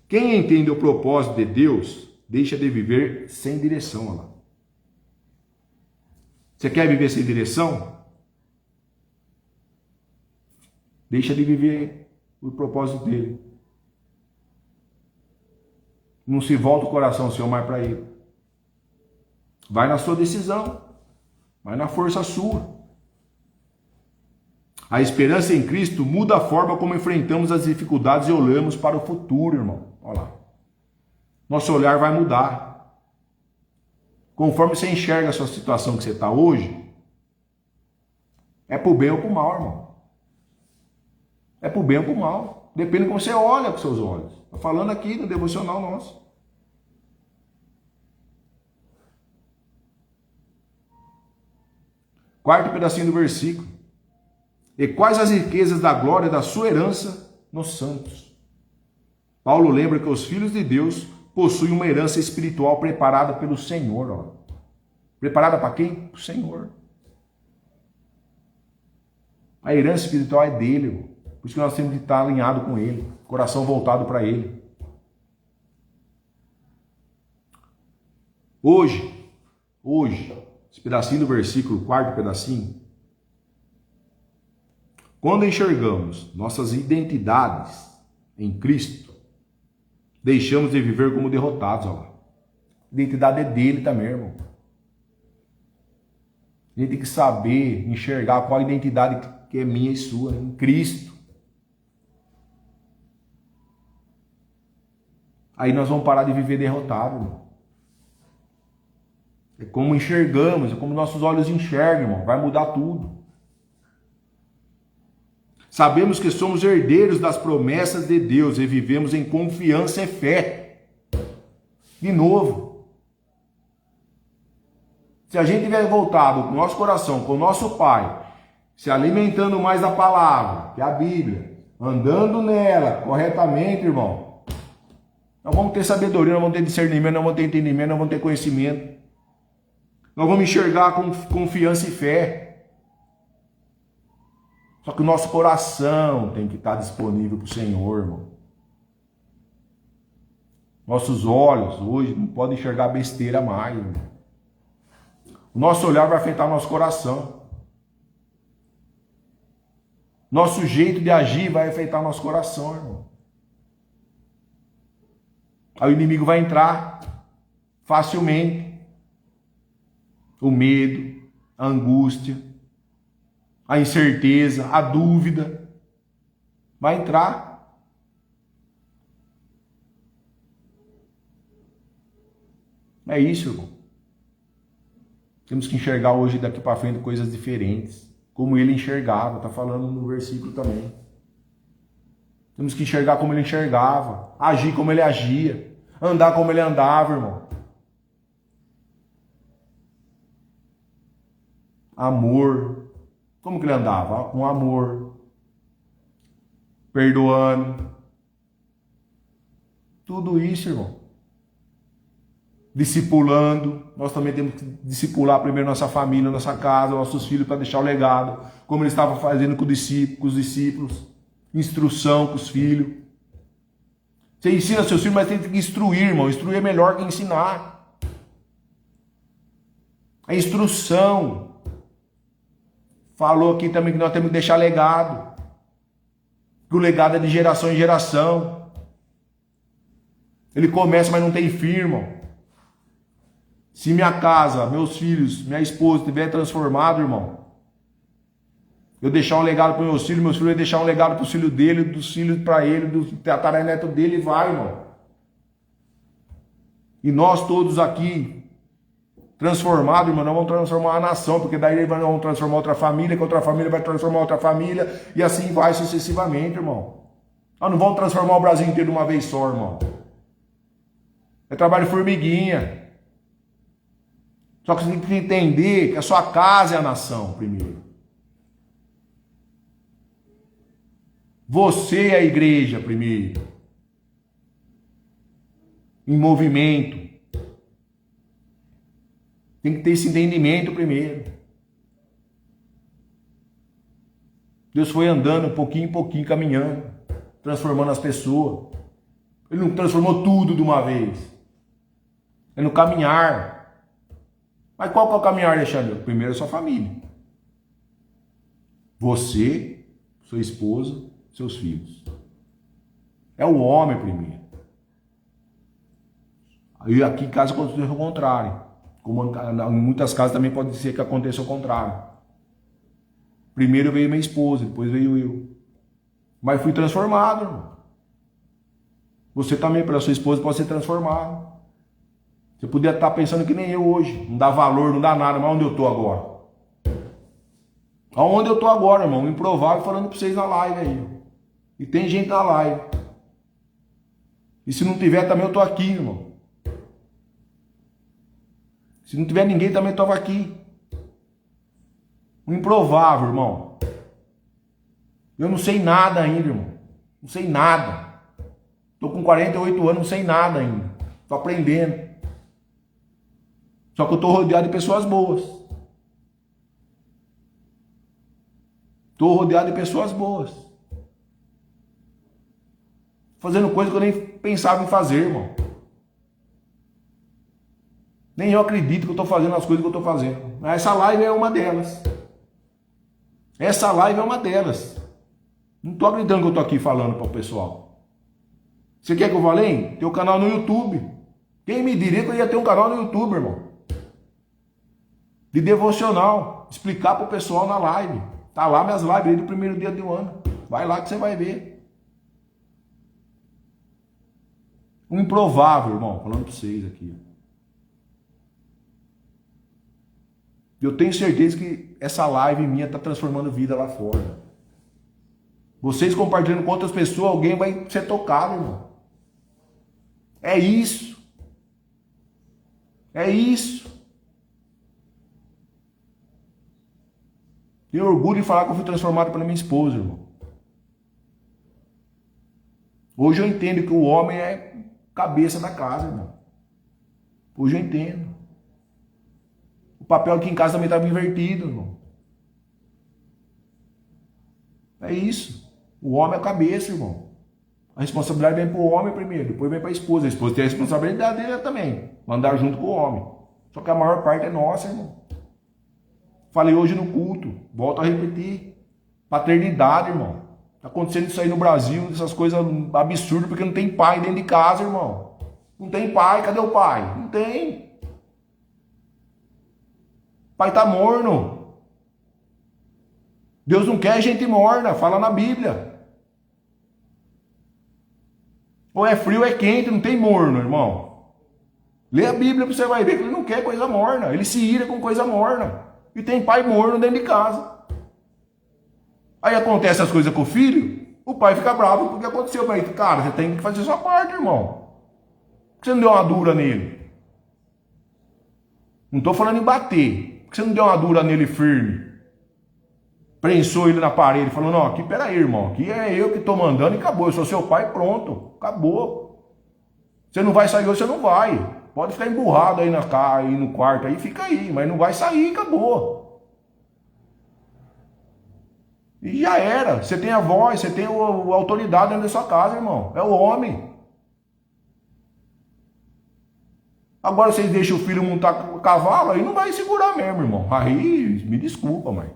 quem entende o propósito de Deus, deixa de viver sem direção. Olha lá. Você quer viver sem direção? Deixa de viver o propósito dele. Não se volta o coração seu mais para ele. Vai na sua decisão. Vai na força sua. A esperança em Cristo muda a forma como enfrentamos as dificuldades e olhamos para o futuro, irmão. Olha lá. Nosso olhar vai mudar. Conforme você enxerga a sua situação que você está hoje, é pro bem ou pro mal, irmão. É pro bem ou pro mal. Depende de como você olha com seus olhos. Estou falando aqui no devocional nosso. Quarto pedacinho do versículo. E quais as riquezas da glória da sua herança nos santos? Paulo lembra que os filhos de Deus possuem uma herança espiritual preparada pelo Senhor. Ó. Preparada para quem? Para o Senhor. A herança espiritual é dele, irmão. Por isso que nós temos que estar alinhado com Ele, coração voltado para Ele. Hoje, esse pedacinho do versículo, quarto pedacinho, quando enxergamos nossas identidades em Cristo, deixamos de viver como derrotados. Ó. A identidade é dele também, irmão. A gente tem que saber enxergar qual a identidade que é minha e sua, em Cristo. Aí nós vamos parar de viver derrotado, irmão. É como enxergamos, é como nossos olhos enxergam, irmão. Vai mudar tudo. Sabemos que somos herdeiros das promessas de Deus e vivemos em confiança e fé. De novo. Se a gente tiver voltado com o nosso coração, com o nosso Pai, se alimentando mais da palavra, que é a Bíblia, andando nela corretamente, irmão, nós vamos ter sabedoria, nós vamos ter discernimento, nós vamos ter entendimento, nós vamos ter conhecimento. Nós vamos enxergar com confiança e fé. Só que o nosso coração tem que estar disponível para o Senhor, irmão. Nossos olhos hoje não podem enxergar besteira mais, irmão. O nosso olhar vai afetar o nosso coração. Nosso jeito de agir vai afetar o nosso coração, irmão. Aí o inimigo vai entrar facilmente. O medo, a angústia, a incerteza, a dúvida. Vai entrar. É isso, irmão. Temos que enxergar hoje daqui para frente coisas diferentes. Como ele enxergava, está falando no versículo também. Temos que enxergar como ele enxergava, agir como ele agia, andar como ele andava, irmão. Amor. Como que ele andava? Com amor. Perdoando. Tudo isso, irmão. discipulando. Nós também temos que discipular primeiro nossa família, nossa casa, nossos filhos, para deixar o legado, como ele estava fazendo com os discípulos. Instrução com os filhos. Você ensina seus filhos, mas tem que instruir, irmão. Instruir é melhor que ensinar. A instrução. Falou aqui também que nós temos que deixar legado. Que o legado é de geração em geração. Ele começa, mas não tem fim, irmão. Se minha casa, meus filhos, minha esposa estiver transformado, irmão, eu deixar um legado para meus filhos vão deixar um legado para os filhos dele, dos filhos para ele, do tataraneto dele, e vai, irmão. E nós todos aqui, transformados, irmão, nós vamos transformar a nação, porque daí nós vamos transformar outra família, que outra família vai transformar outra família, e assim vai sucessivamente, irmão. Nós não vamos transformar o Brasil inteiro de uma vez só, irmão. É trabalho de formiguinha. Só que você tem que entender que a sua casa é a nação, primeiro. Você é a igreja, primeiro. Em movimento. Tem que ter esse entendimento primeiro. Deus foi andando pouquinho em pouquinho, caminhando, transformando as pessoas. Ele não transformou tudo de uma vez. É no caminhar. Mas qual que é o caminhar, Alexandre? Primeiro a sua família. Você, sua esposa, seus filhos. É o homem primeiro. Aí aqui em casa acontece o contrário. Como em muitas casas também pode ser que aconteça o contrário. Primeiro veio minha esposa, depois veio eu. Mas fui transformado, irmão. Você também, pela sua esposa, pode ser transformado. Você podia estar pensando que nem eu hoje. Não dá valor, não dá nada, mas onde eu estou agora? Aonde eu estou agora, irmão? Improvável, falando para vocês na live aí. E tem gente na live. E se não tiver, também eu estou aqui, irmão. Se não tiver ninguém, também estava aqui. Um improvável, irmão. Eu não sei nada ainda, irmão. Não sei nada. Estou com 48 anos, não sei nada ainda. Estou aprendendo. Só que eu estou rodeado de pessoas boas. Estou rodeado de pessoas boas. Fazendo coisa que eu nem pensava em fazer, irmão. Nem eu acredito que eu estou fazendo as coisas que eu estou fazendo. Mas essa live é uma delas. Essa live é uma delas. Não estou acreditando que eu estou aqui falando para o pessoal. Você quer que eu vá além? Tem um canal no YouTube. Quem me diria que eu ia ter um canal no YouTube, irmão? De devocional. Explicar para o pessoal na live. Tá lá minhas lives desde o primeiro dia do ano. Vai lá que você vai ver. Um improvável, irmão. Falando para vocês aqui. Eu tenho certeza que essa live minha está transformando vida lá fora. Vocês compartilhando com outras pessoas, alguém vai ser tocado, irmão. É isso. É isso. Tenho orgulho de falar que eu fui transformado pela minha esposa, irmão. Hoje eu entendo que o homem é cabeça da casa, irmão. Hoje eu entendo. O papel aqui em casa também estava invertido, irmão. É isso. O homem é a cabeça, irmão. A responsabilidade vem para o homem primeiro, depois vem para a esposa. A esposa tem a responsabilidade dele também. Mandar junto com o homem. Só que a maior parte é nossa, irmão. Falei hoje no culto. Volto a repetir. Paternidade, irmão. Tá acontecendo isso aí no Brasil, essas coisas absurdas, porque não tem pai dentro de casa, irmão. Não tem pai. Cadê o pai? Não tem. O pai tá morno. Deus não quer gente morna, fala na Bíblia. Ou é frio ou é quente, não tem morno, irmão. Lê a Bíblia para você vai ver que ele não quer coisa morna. Ele se ira com coisa morna. E tem pai morno dentro de casa. Aí acontece as coisas com o filho, o pai fica bravo porque aconteceu. Mas, cara, você tem que fazer sua parte, irmão. Por que você não deu uma dura nele? Não estou falando em bater. Por que você não deu uma dura nele firme? Prensou ele na parede, falando, não, aqui, peraí, irmão, aqui é eu que estou mandando e acabou. Eu sou seu pai, pronto, acabou. Você não vai sair hoje, você não vai. Pode ficar emburrado aí, aí no quarto, aí fica aí, mas não vai sair, acabou. E já era. Você tem a voz, você tem a autoridade dentro da sua casa, irmão. É o homem. Agora vocês deixam o filho montar o cavalo, aí não vai segurar mesmo, irmão. Aí, me desculpa, mãe.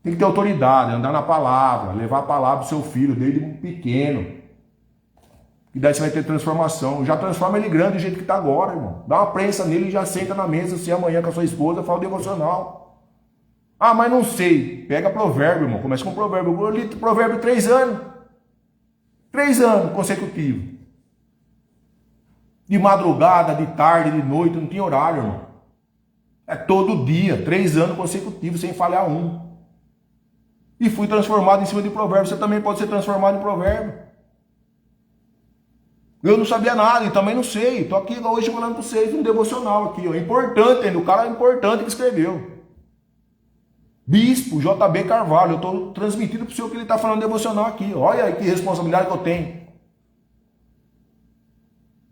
Tem que ter autoridade, andar na palavra, levar a palavra pro seu filho desde pequeno. E daí você vai ter transformação. Já transforma ele grande do jeito que tá agora, irmão. Dá uma prensa nele e já senta na mesa, assim, amanhã com a sua esposa, fala o devocional. Ah, mas não sei. Pega provérbio, irmão. Começa com provérbio. Eu li provérbio 3 anos. 3 anos consecutivos. De madrugada, de tarde, de noite, não tinha horário, irmão. É todo dia, 3 anos consecutivos, sem falhar um. E fui transformado em cima de provérbio. Você também pode ser transformado em provérbio. Eu não sabia nada e também não sei. Estou aqui hoje falando para vocês um devocional aqui. Ó. Importante ainda, o cara é importante que escreveu. Bispo JB Carvalho. Eu estou transmitindo para o senhor que ele está falando devocional aqui. Olha aí que responsabilidade que eu tenho.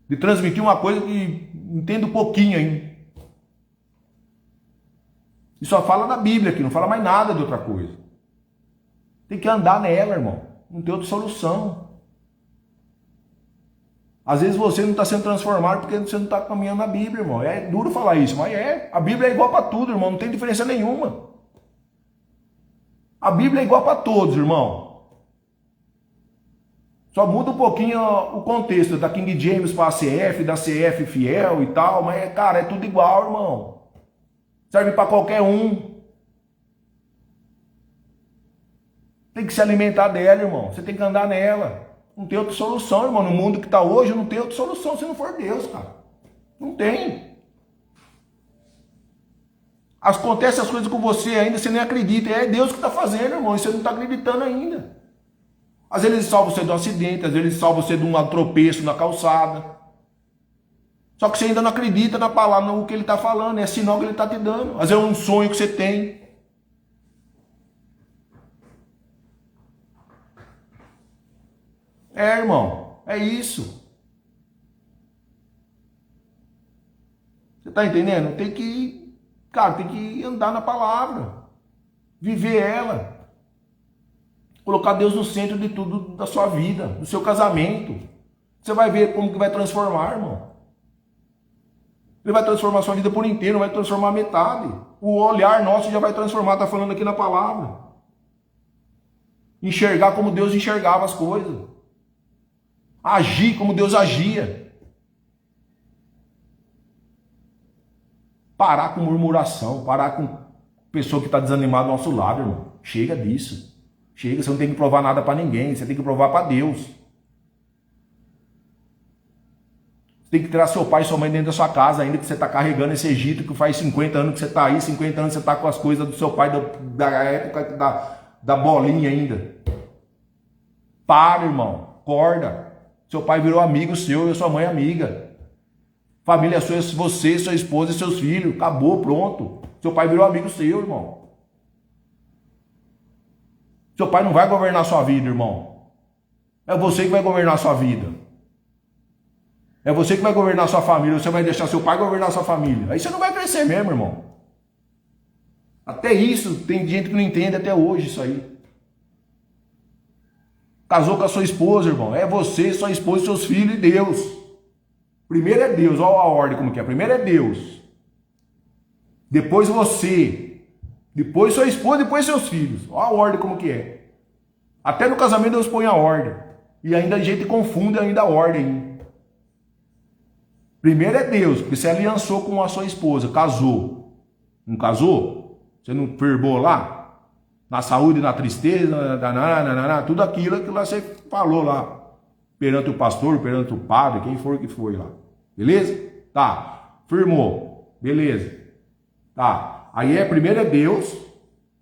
De transmitir uma coisa que entendo pouquinho ainda. E só fala da Bíblia aqui, não fala mais nada de outra coisa. Tem que andar nela, irmão. Não tem outra solução. Às vezes você não está sendo transformado porque você não está caminhando na Bíblia, irmão. É duro falar isso, mas é. A Bíblia é igual para tudo, irmão. Não tem diferença nenhuma. A Bíblia é igual para todos, irmão. Só muda um pouquinho o contexto da King James para a CF, da CF fiel e tal. Mas, cara, é tudo igual, irmão. Serve para qualquer um. Tem que se alimentar dela, irmão. Você tem que andar nela. Não tem outra solução, irmão. No mundo que está hoje, não tem outra solução se não for Deus, cara. Não tem. Acontece as coisas com você ainda, você nem acredita. É Deus que está fazendo, irmão. E você não está acreditando ainda. Às vezes ele salva você de um acidente, às vezes ele salva você de um tropeço na calçada. Só que você ainda não acredita na palavra, no que ele está falando. É sinal que ele está te dando. Às vezes é um sonho que você tem. É, irmão, é isso. Você está entendendo? Tem que, cara, tem que andar na palavra, viver ela, colocar Deus no centro de tudo da sua vida, do seu casamento. Você vai ver como que vai transformar, irmão. Ele vai transformar a sua vida por inteiro, não vai transformar a metade. O olhar nosso já vai transformar, está falando aqui na palavra. Enxergar como Deus enxergava as coisas. Agir como Deus agia. Parar com murmuração, parar com pessoa que está desanimada do nosso lado, irmão. Chega disso. Chega, você não tem que provar nada para ninguém, você tem que provar para Deus. Você tem que tirar seu pai e sua mãe dentro da sua casa, ainda que você está carregando esse Egito, que faz 50 anos que você está aí, 50 anos que você está com as coisas do seu pai da época da bolinha ainda. Para, irmão. Acorda. Seu pai virou amigo seu e sua mãe amiga. Família sua, você, sua esposa e seus filhos. Acabou, pronto. Seu pai virou amigo seu, irmão. Seu pai não vai governar a sua vida, irmão. É você que vai governar a sua vida. É você que vai governar a sua família. Você vai deixar seu pai governar a sua família. Aí você não vai crescer mesmo, irmão. Até isso, tem gente que não entende até hoje isso aí. Casou com a sua esposa, irmão. É você, sua esposa, seus filhos e Deus. Primeiro é Deus, olha a ordem como que é. Primeiro é Deus. Depois você. Depois sua esposa, depois seus filhos. Olha a ordem como que é. Até no casamento Deus põe a ordem. E ainda a gente confunde ainda a ordem. Primeiro é Deus, porque você aliançou com a sua esposa, casou. Não casou? Você não firmou lá? Na saúde, na tristeza, tudo aquilo que lá você falou lá. Perante o pastor, perante o padre, quem for que foi lá. Beleza? Tá. Firmou. Beleza. Tá. Aí primeiro é Deus,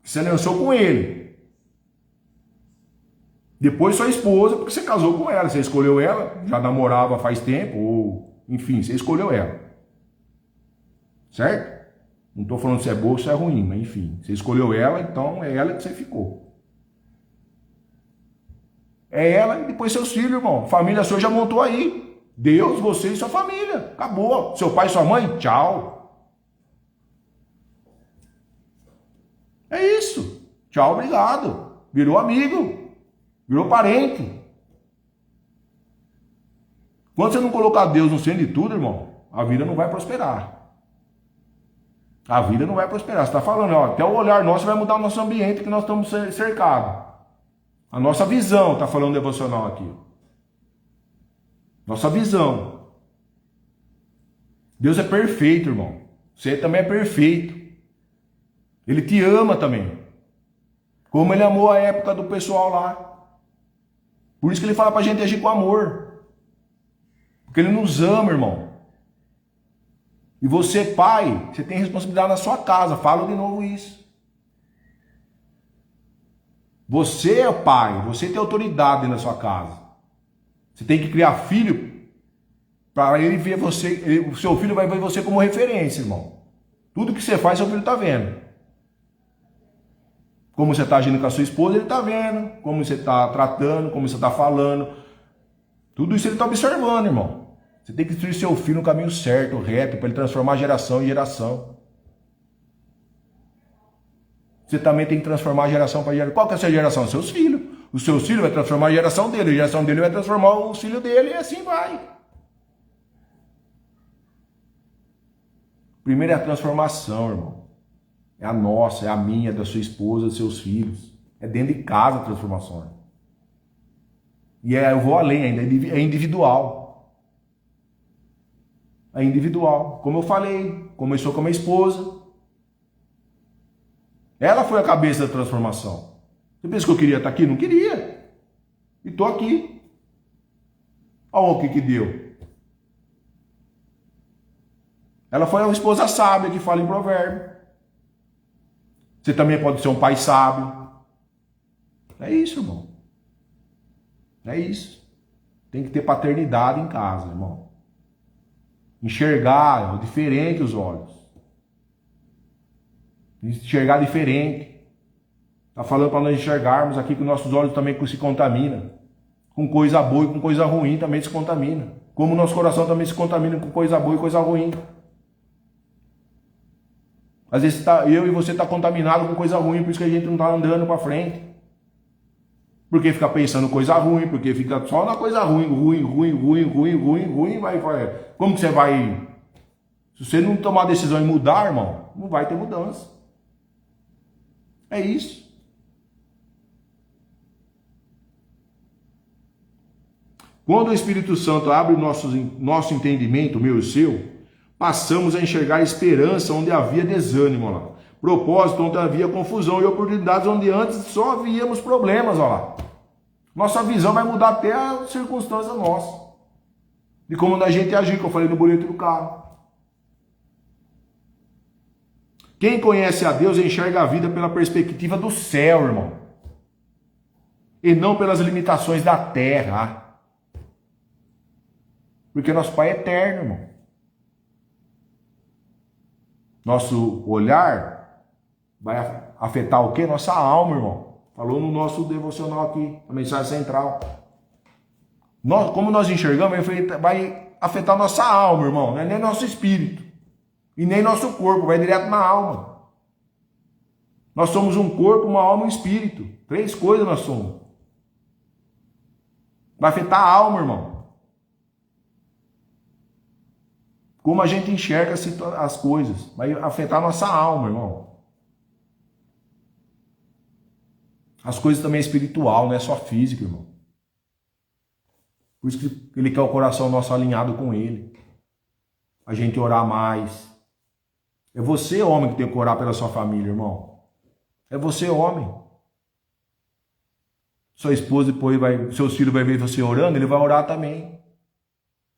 que você aliançou com ele. Depois sua esposa, porque você casou com ela. Você escolheu ela, já namorava faz tempo, ou enfim, você escolheu ela. Certo? Não estou falando se é boa ou se é ruim, mas enfim. Você escolheu ela, então é ela que você ficou. É ela e depois seus filhos, irmão. Família sua já montou aí. Deus, você e sua família. Acabou. Seu pai e sua mãe, tchau. É isso. Tchau, obrigado. Virou amigo. Virou parente. Quando você não colocar Deus no centro de tudo, irmão, a vida não vai prosperar. A vida não vai prosperar. Você está falando, ó, até o olhar nosso vai mudar o nosso ambiente que nós estamos cercados. A nossa visão, está falando devocional aqui. Nossa visão. Deus é perfeito, irmão. Você também é perfeito. Ele te ama também. Como ele amou a época do pessoal lá. Por isso que ele fala para a gente agir com amor. Porque ele nos ama, irmão. E você, pai, você tem responsabilidade na sua casa. Falo de novo isso. Você é o pai, você tem autoridade na sua casa. Você tem que criar filho para ele ver você, o seu filho vai ver você como referência, irmão. Tudo que você faz, seu filho está vendo. Como você está agindo com a sua esposa, ele está vendo. Como você está tratando, como você está falando. Tudo isso ele está observando, irmão. Você tem que instruir seu filho no caminho certo, reto, para ele transformar geração em geração. Você também tem que transformar a geração para geração. Qual que é a sua geração? Seus filhos. Os seus filhos vai transformar a geração dele. A geração dele vai transformar o filho dele e assim vai. Primeiro é a transformação, irmão. É a nossa, é a minha, é da sua esposa, dos seus filhos. É dentro de casa a transformação. E eu vou além ainda, é individual. É individual. Como eu falei, começou com a minha esposa. Ela foi a cabeça da transformação. Você pensa que eu queria estar aqui? Não queria. E estou aqui. Olha o que deu. Ela foi uma esposa sábia que fala em provérbio. Você também pode ser um pai sábio. É isso, irmão. É isso. Tem que ter paternidade em casa, irmão. Enxergar diferente os olhos. Enxergar diferente. Está falando para nós enxergarmos aqui que nossos olhos também se contaminam. Com coisa boa e com coisa ruim também se contamina. Como o nosso coração também se contamina com coisa boa e coisa ruim. Às vezes eu e você está contaminado com coisa ruim, por isso que a gente não está andando para frente. Porque fica pensando coisa ruim, porque fica só na coisa ruim, vai. Como que você vai... Se você não tomar decisão e mudar, irmão, não vai ter mudança. É isso. Quando o Espírito Santo abre o nosso entendimento, o meu e o seu, passamos a enxergar esperança onde havia desânimo, lá. Propósito onde havia confusão e oportunidades onde antes só víamos problemas, ó lá. Nossa visão vai mudar até a circunstância nossa. De como a gente agir, que eu falei no boleto do carro. Quem conhece a Deus enxerga a vida pela perspectiva do céu, irmão. E não pelas limitações da terra. Porque nosso Pai é eterno, irmão. Nosso olhar vai afetar o quê? Nossa alma, irmão. Falou no nosso devocional aqui, a mensagem central. Como nós enxergamos, vai afetar nossa alma, irmão. Não é nem nosso espírito. E nem nosso corpo, vai direto na alma. Nós somos um corpo, uma alma e um espírito. 3 coisas nós somos. Vai afetar a alma, irmão. Como a gente enxerga as coisas. Vai afetar a nossa alma, irmão. As coisas também é espiritual, não é só físico, irmão. Por isso que ele quer o coração nosso alinhado com ele. A gente orar mais. É você, homem, que tem que orar pela sua família, irmão. É você, homem. Sua esposa depois seus filhos vai ver você orando, ele vai orar também.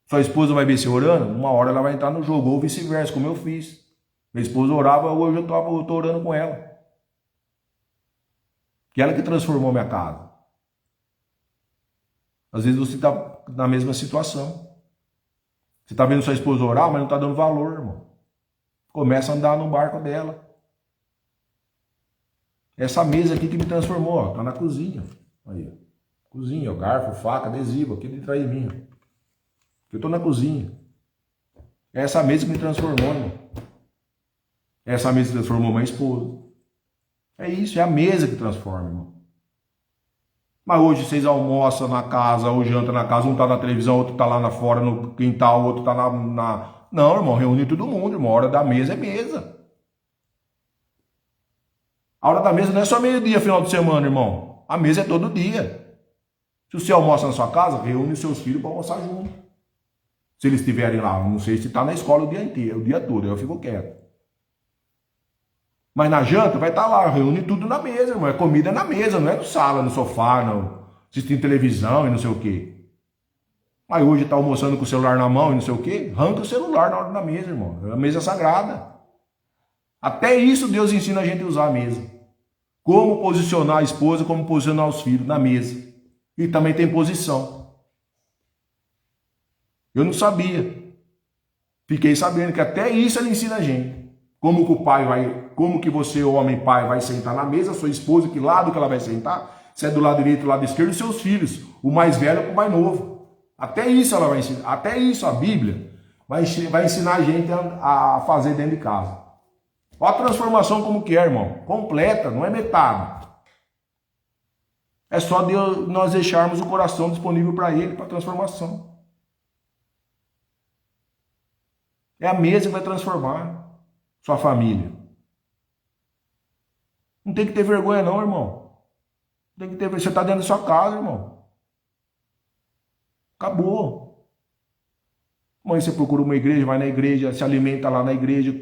Sua esposa vai ver você orando, uma hora ela vai entrar no jogo, ou vice-versa, como eu fiz. Minha esposa orava, hoje eu estou orando com ela. Que ela que transformou minha casa. Às vezes você está na mesma situação. Você está vendo sua esposa orar, mas não está dando valor, irmão. Começa a andar no barco dela. Essa mesa aqui que me transformou, ó, tá na cozinha. Aí, ó. Cozinha, ó, garfo, faca, adesivo, aqui de trás de mim. Eu estou na cozinha. É essa mesa que me transformou, irmão. É essa mesa que transformou minha esposa. É isso, é a mesa que transforma, irmão. Mas hoje vocês almoçam na casa, ou jantam na casa, um tá na televisão, outro tá lá fora no quintal, outro tá na... Não, irmão, reúne todo mundo, irmão. A hora da mesa é mesa. A hora da mesa não é só meio-dia, final de semana, irmão. A mesa é todo dia. Se você almoça na sua casa, reúne seus filhos para almoçar junto. Se eles estiverem lá, não sei se está na escola o dia inteiro, o dia todo, eu fico quieto. Mas na janta vai estar lá, reúne tudo na mesa, irmão. É comida na mesa, não é no sala, no sofá, não, assistindo televisão e não sei o quê. Mas hoje está almoçando com o celular na mão e não sei o quê, arranca o celular na hora da mesa, irmão. A mesa é sagrada. Até isso Deus ensina a gente a usar a mesa. Como posicionar a esposa, como posicionar os filhos na mesa. E também tem posição. Eu não sabia. Fiquei sabendo que até isso ele ensina a gente. Como que o pai vai, como que você, homem pai, vai sentar na mesa, sua esposa, que lado que ela vai sentar, se é do lado direito, do lado esquerdo, e seus filhos, o mais velho com o mais novo. Até isso ela vai ensinar, até isso a Bíblia vai ensinar a gente a fazer dentro de casa. Olha a transformação como que é, irmão. Completa, não é metade. É só Deus, nós deixarmos o coração disponível para Ele, para transformação. É a mesa que vai transformar sua família. Não tem que ter vergonha não, irmão. Não tem que ter vergonha. Você está dentro da sua casa, irmão. Acabou. Amanhã você procura uma igreja, vai na igreja, se alimenta lá na igreja,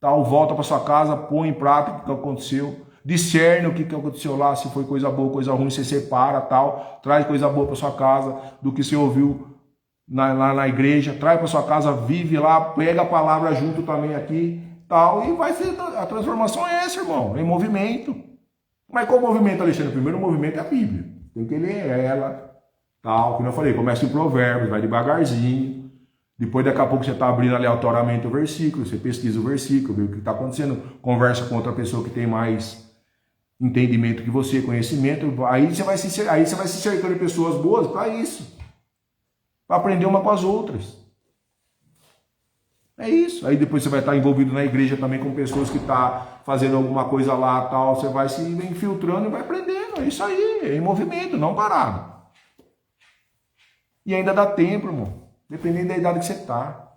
tal, volta para sua casa, põe em prática o que aconteceu, discerne o que aconteceu lá, se foi coisa boa, coisa ruim, você separa, tal, traz coisa boa para sua casa, do que você ouviu lá na igreja, traz para sua casa, vive lá, pega a palavra junto também aqui, tal, e vai ser, a transformação é essa, irmão, é em movimento. Mas qual movimento, Alexandre? O primeiro movimento é a Bíblia, tem que ler ela, tal, como eu falei, começa em Provérbios, vai devagarzinho, depois daqui a pouco você está abrindo aleatoriamente o versículo, você pesquisa o versículo, vê o que está acontecendo, conversa com outra pessoa que tem mais entendimento que você, conhecimento, aí você vai se cercando de pessoas boas para isso. Para aprender uma com as outras. É isso. Aí depois você vai estar envolvido na igreja também com pessoas que estão fazendo alguma coisa lá, tal, você vai se infiltrando e vai aprendendo. É isso aí, é em movimento, não parado. E ainda dá tempo, irmão. Dependendo da idade que você está.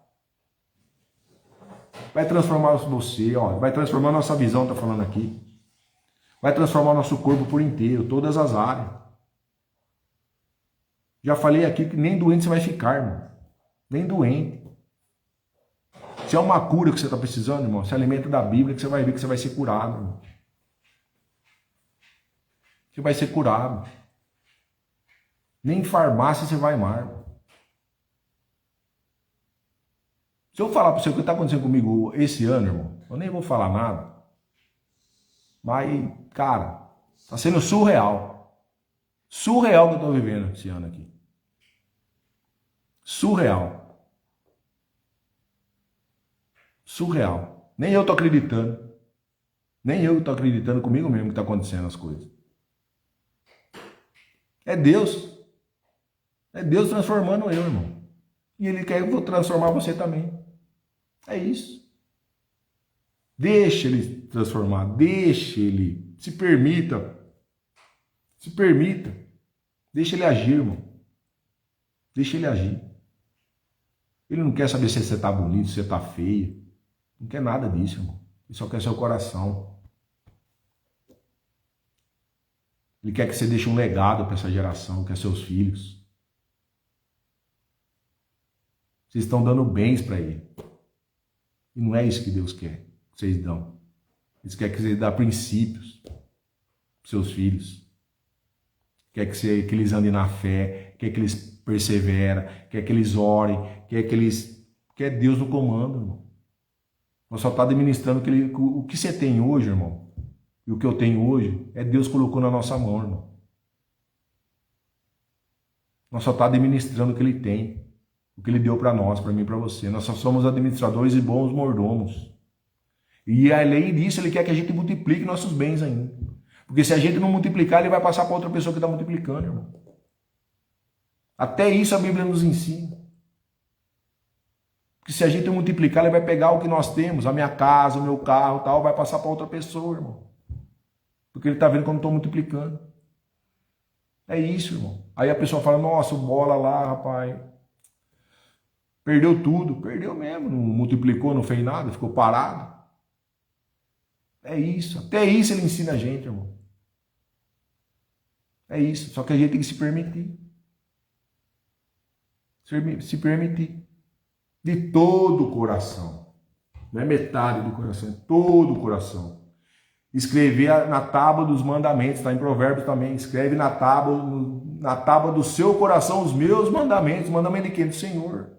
Vai transformar você, ó, vai transformar a nossa visão, tá falando aqui. Vai transformar o nosso corpo por inteiro, todas as áreas. Já falei aqui que nem doente você vai ficar, irmão. Nem doente. Se é uma cura que você está precisando, irmão, se alimenta da Bíblia que você vai ver que você vai ser curado, irmão. Você vai ser curado. Nem em farmácia você vai mais, irmão. Se eu falar para você o que está acontecendo comigo esse ano, irmão, eu nem vou falar nada. Mas, cara, está sendo surreal. Surreal que eu estou vivendo esse ano aqui. Surreal. Surreal. Nem eu estou acreditando. Nem eu estou acreditando comigo mesmo que está acontecendo as coisas. É Deus. É Deus transformando eu, irmão. E Ele quer que eu vou transformar você também. É isso. Deixa Ele transformar. Deixa Ele. Se permita. Se permita. Deixa Ele agir, irmão. Deixa Ele agir. Ele não quer saber se você está bonito, se você está feio. Não quer nada disso, irmão. Ele só quer seu coração. Ele quer que você deixe um legado para essa geração, que é seus filhos. Vocês estão dando bens para Ele. E não é isso que Deus quer que vocês dão. Ele quer que vocês dêem princípios para seus filhos. Quer que eles andem na fé, quer que eles perseverem, quer que eles orem, quer Deus no comando, irmão. Nós só está administrando o que você tem hoje, irmão, e o que eu tenho hoje, é Deus colocou na nossa mão, irmão. Nós só está administrando o que Ele tem, o que Ele deu para nós, para mim e para você. Nós só somos administradores e bons mordomos. E além disso, Ele quer que a gente multiplique nossos bens ainda. Porque se a gente não multiplicar, Ele vai passar para outra pessoa que está multiplicando, irmão. Até isso a Bíblia nos ensina. Porque se a gente multiplicar, ele vai pegar o que nós temos, a minha casa, o meu carro, tal, vai passar para outra pessoa, irmão. Porque ele está vendo como estou multiplicando. É isso, irmão. Aí a pessoa fala, nossa, o bola lá, rapaz, perdeu tudo. Perdeu mesmo, não multiplicou, não fez nada, ficou parado. É isso. Até isso ele ensina a gente, irmão. É isso. Só que a gente tem que se permitir. Se permitir. De todo o coração. Não é metade do coração, é todo o coração. Escrever na tábua dos mandamentos, está em Provérbios também. Escreve na tábua do seu coração os meus mandamentos. Mandamento de quem? Do Senhor.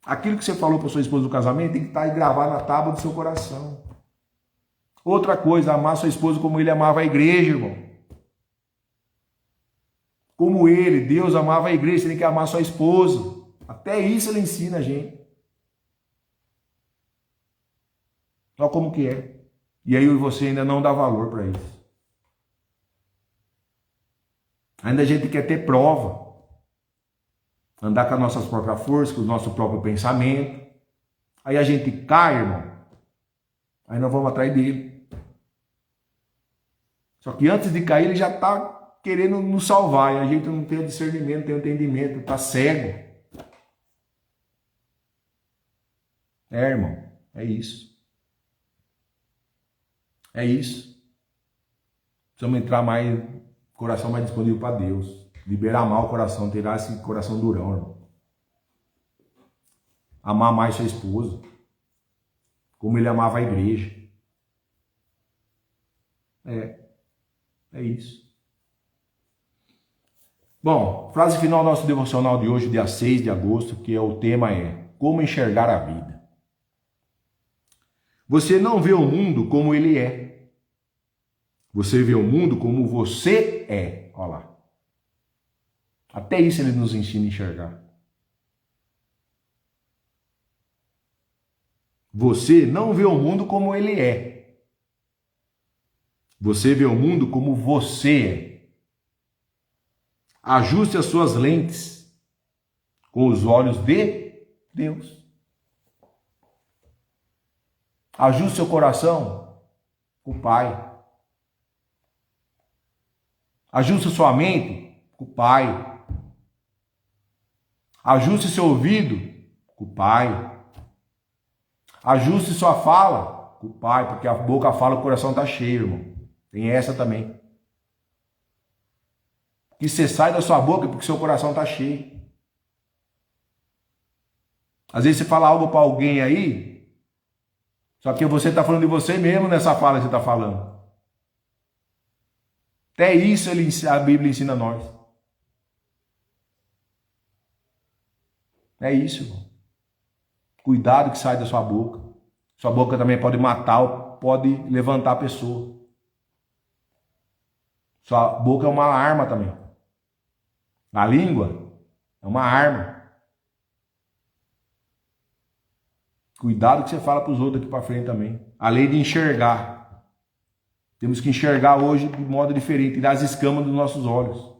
Aquilo que você falou para sua esposa no casamento tem que estar gravado na tábua do seu coração. Outra coisa, amar sua esposa como ele amava a igreja, irmão. Como ele, Deus amava a igreja, você tem que amar sua esposa. Até isso ele ensina a gente. Olha como que é. E aí você ainda não dá valor para isso. Ainda a gente quer ter prova. Andar com as nossas próprias forças, com o nosso próprio pensamento. Aí a gente cai, irmão. Aí nós vamos atrás dele. Só que antes de cair, ele já está querendo nos salvar. E a gente não tem o discernimento, não tem o entendimento, está cego. É, irmão. É isso. É isso. Precisamos entrar mais, coração mais disponível para Deus. Liberar mal o coração, tirar esse coração durão, irmão. Amar mais sua esposa. Como ele amava a igreja. É isso. Bom, frase final do nosso devocional de hoje, dia 6 de agosto, que é o tema é como enxergar a vida. Você não vê o mundo como ele é. Você vê o mundo como você é. Olha lá. Até isso ele nos ensina a enxergar. Você não vê o mundo como ele é. Você vê o mundo como você é. Ajuste as suas lentes com os olhos de Deus. Ajuste seu coração com o Pai. Ajuste sua mente com o Pai. Ajuste seu ouvido com o Pai. Ajuste sua fala com o Pai, porque a boca fala, o coração está cheio, irmão. Tem essa também. Que você sai da sua boca porque seu coração está cheio. Às vezes você fala algo para alguém aí, só que você está falando de você mesmo nessa fala que você está falando. Até isso a Bíblia ensina a nós. É isso, irmão. Cuidado que sai da sua boca. Sua boca também pode matar ou pode levantar a pessoa. Sua boca é uma arma também. A língua é uma arma. Cuidado que você fala para os outros aqui para frente também. Além de enxergar. Temos que enxergar hoje de modo diferente. Tirar as escamas dos nossos olhos.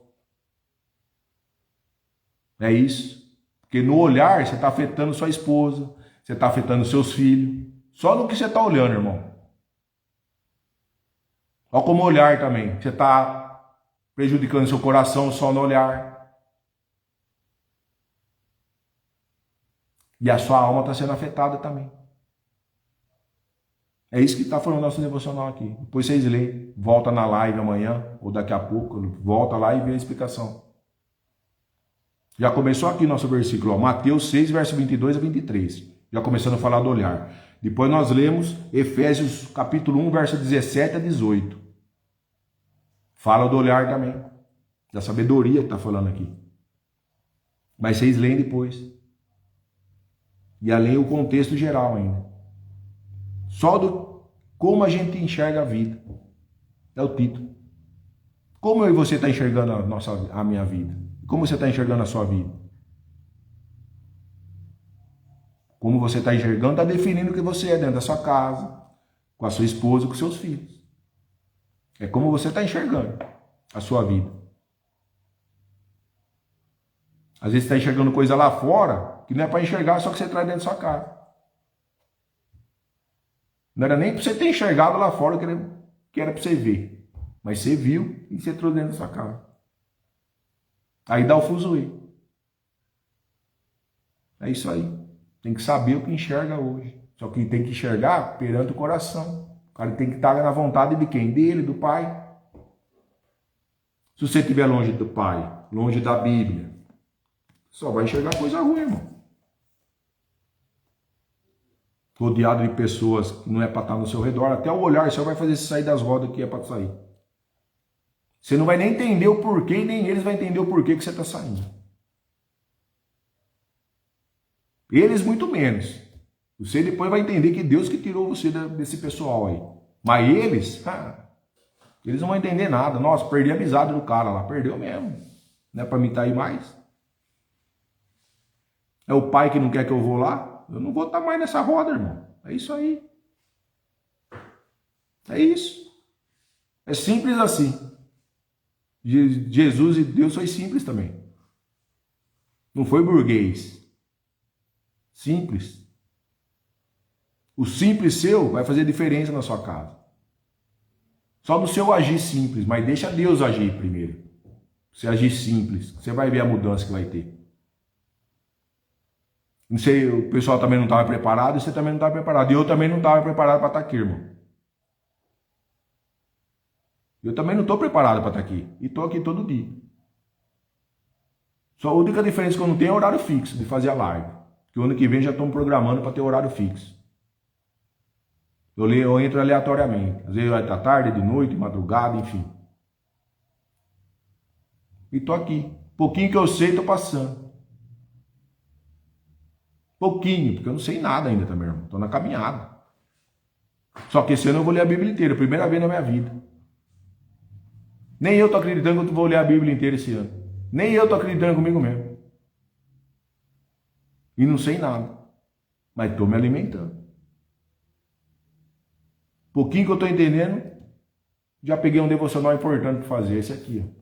É isso. Porque no olhar você está afetando sua esposa. Você está afetando seus filhos. Só no que você está olhando, irmão. Olha como olhar também. Você está prejudicando seu coração só no olhar. E a sua alma está sendo afetada também. É isso que está falando o nosso devocional aqui. Depois vocês leem. Volta na live amanhã, ou daqui a pouco. Volta lá e vê a explicação. Já começou aqui nosso versículo. Ó, Mateus 6, verso 22 a 23. Já começando a falar do olhar. Depois nós lemos Efésios capítulo 1, verso 17 a 18. Fala do olhar também. Da sabedoria que está falando aqui. Mas vocês leem depois. E além o contexto geral ainda. Só do como a gente enxerga a vida. É o título. Como eu e você está enxergando a minha vida? Como você está enxergando a sua vida? Como você está enxergando, está definindo o que você é dentro da sua casa, com a sua esposa, com seus filhos. É como você está enxergando a sua vida. Às vezes você está enxergando coisa lá fora que não é para enxergar, só que você traz dentro da sua casa. Não era nem para você ter enxergado lá fora que era para você ver. Mas você viu e você trouxe dentro da sua casa. Aí dá o fuzuê. É isso aí. Tem que saber o que enxerga hoje. Só que tem que enxergar perante o coração. O cara tem que estar na vontade de quem? Dele, do Pai. Se você estiver longe do Pai, longe da Bíblia, só vai enxergar coisa ruim, irmão. Rodeado de pessoas que não é para estar no seu redor, até o olhar só vai fazer você sair das rodas que é para sair. Você não vai nem entender o porquê, nem eles vão entender o porquê que você está saindo. Eles muito menos. Você depois vai entender que Deus que tirou você desse pessoal aí. Mas eles não vão entender nada. Nossa, perdi a amizade do cara lá. Perdeu mesmo. Não é para mim estar aí mais. É o pai que não quer que eu vou lá? Eu não vou estar mais nessa roda, irmão. É isso aí. É isso. É simples assim. Jesus e Deus foi simples também. Não foi burguês. Simples. O simples seu vai fazer diferença na sua casa. Só no seu agir simples, mas deixa Deus agir primeiro. Você agir simples, você vai ver a mudança que vai ter. Não sei, o pessoal também não estava preparado, e você também não estava preparado. E eu também não estava preparado para estar aqui, irmão. Eu também não estou preparado para estar aqui. E estou aqui todo dia. Só a única diferença que eu não tenho é horário fixo de fazer a live. Que o ano que vem já estou me programando para ter horário fixo. Eu entro aleatoriamente. Às vezes vai estar tarde, de noite, de madrugada, enfim. E estou aqui. Pouquinho que eu sei, estou passando. Pouquinho, porque eu não sei nada ainda também, irmão. Estou na caminhada. Só que esse ano eu vou ler a Bíblia inteira. Primeira vez na minha vida. Nem eu estou acreditando que eu vou ler a Bíblia inteira esse ano. Nem eu estou acreditando comigo mesmo. E não sei nada. Mas estou me alimentando. Pouquinho que eu estou entendendo, já peguei um devocional importante para fazer. Esse aqui, ó.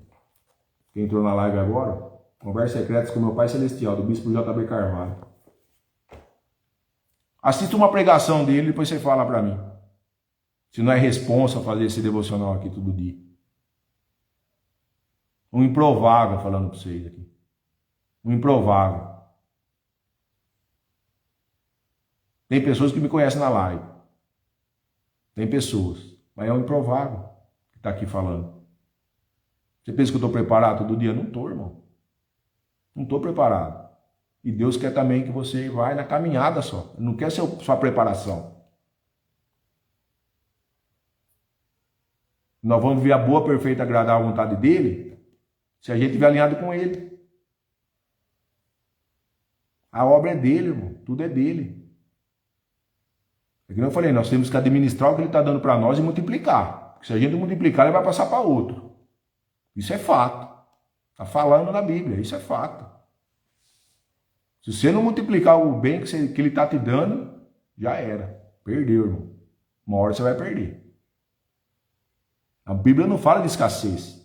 Quem entrou na live agora, Conversas Secretas com meu Pai Celestial, do Bispo J.B. Carvalho. Assista uma pregação dele, depois você fala para mim. Se não é responsa fazer esse devocional aqui todo dia. Um improvável falando para vocês aqui. Um improvável. Tem pessoas que me conhecem na live. Tem pessoas. Mas é um improvável que está aqui falando. Você pensa que eu estou preparado todo dia? Não estou, irmão. Não estou preparado. E Deus quer também que você vá na caminhada só. Não quer sua preparação. Nós vamos ver a boa, perfeita, agradável vontade dele se a gente estiver alinhado com ele. A obra é dele, irmão. Tudo é dele. É que eu falei, nós temos que administrar o que ele está dando para nós e multiplicar. Porque se a gente multiplicar, ele vai passar para outro. Isso é fato. Está falando na Bíblia, isso é fato. Se você não multiplicar o bem que ele está te dando, já era. Perdeu, irmão. Uma hora você vai perder. A Bíblia não fala de escassez.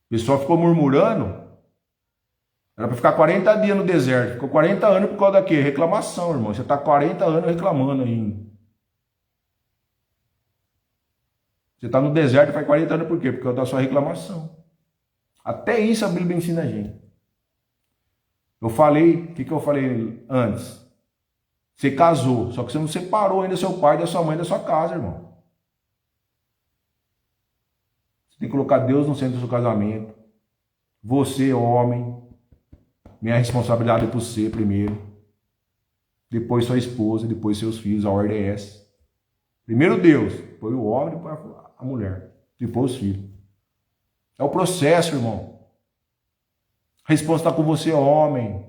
O pessoal ficou murmurando. Era para ficar 40 dias no deserto. Ficou 40 anos por causa da quê? Reclamação, irmão. Você está 40 anos reclamando ainda. Você está no deserto faz 40 anos por quê? Por causa da sua reclamação. Até isso a Bíblia ensina a gente. Eu falei, o que eu falei antes? Você casou, só que você não separou ainda seu pai da sua mãe da sua casa, irmão. Você tem que colocar Deus no centro do seu casamento. Você, homem, minha responsabilidade é por você primeiro. Depois sua esposa, depois seus filhos, a ordem é essa. Primeiro Deus, depois o homem, depois a mulher, depois os filhos. É o processo, irmão. A resposta está com você, homem.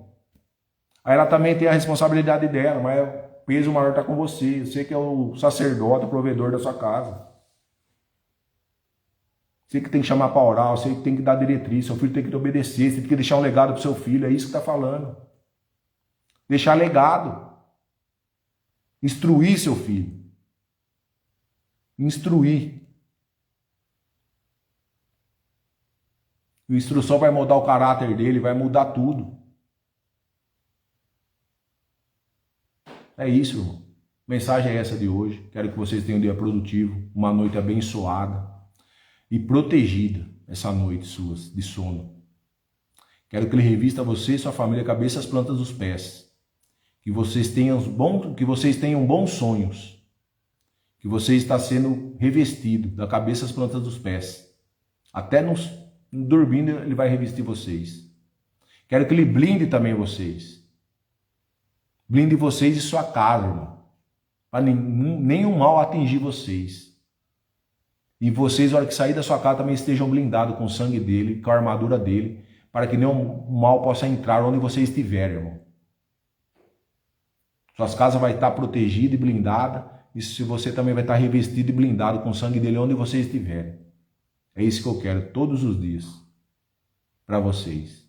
Aí ela também tem a responsabilidade dela, mas o peso maior está com você. Você que é o sacerdote, o provedor da sua casa. Você que tem que chamar para orar, você que tem que dar diretriz, seu filho tem que te obedecer, você tem que deixar um legado para o seu filho, é isso que está falando. Deixar legado. Instruir seu filho. Instruir. A instrução vai mudar o caráter dele, vai mudar tudo. É isso, irmão. A mensagem é essa de hoje. Quero que vocês tenham um dia produtivo, uma noite abençoada e protegida, essa noite suas de sono. Quero que ele revista você e sua família, cabeça às plantas dos pés. Que vocês tenham bons sonhos. Que você está sendo revestido da cabeça às plantas dos pés. Até dormindo ele vai revestir vocês. Quero que ele blinde também vocês. Blinde vocês e sua casa, irmão. Para nenhum mal atingir vocês. E vocês, na hora que sair da sua casa, também estejam blindados com o sangue dele, com a armadura dele, para que nenhum mal possa entrar onde você estiver, irmão. Suas casas vai estar protegida e blindada, e se você também vai estar revestido e blindado com o sangue dele onde você estiver. É isso que eu quero todos os dias para vocês.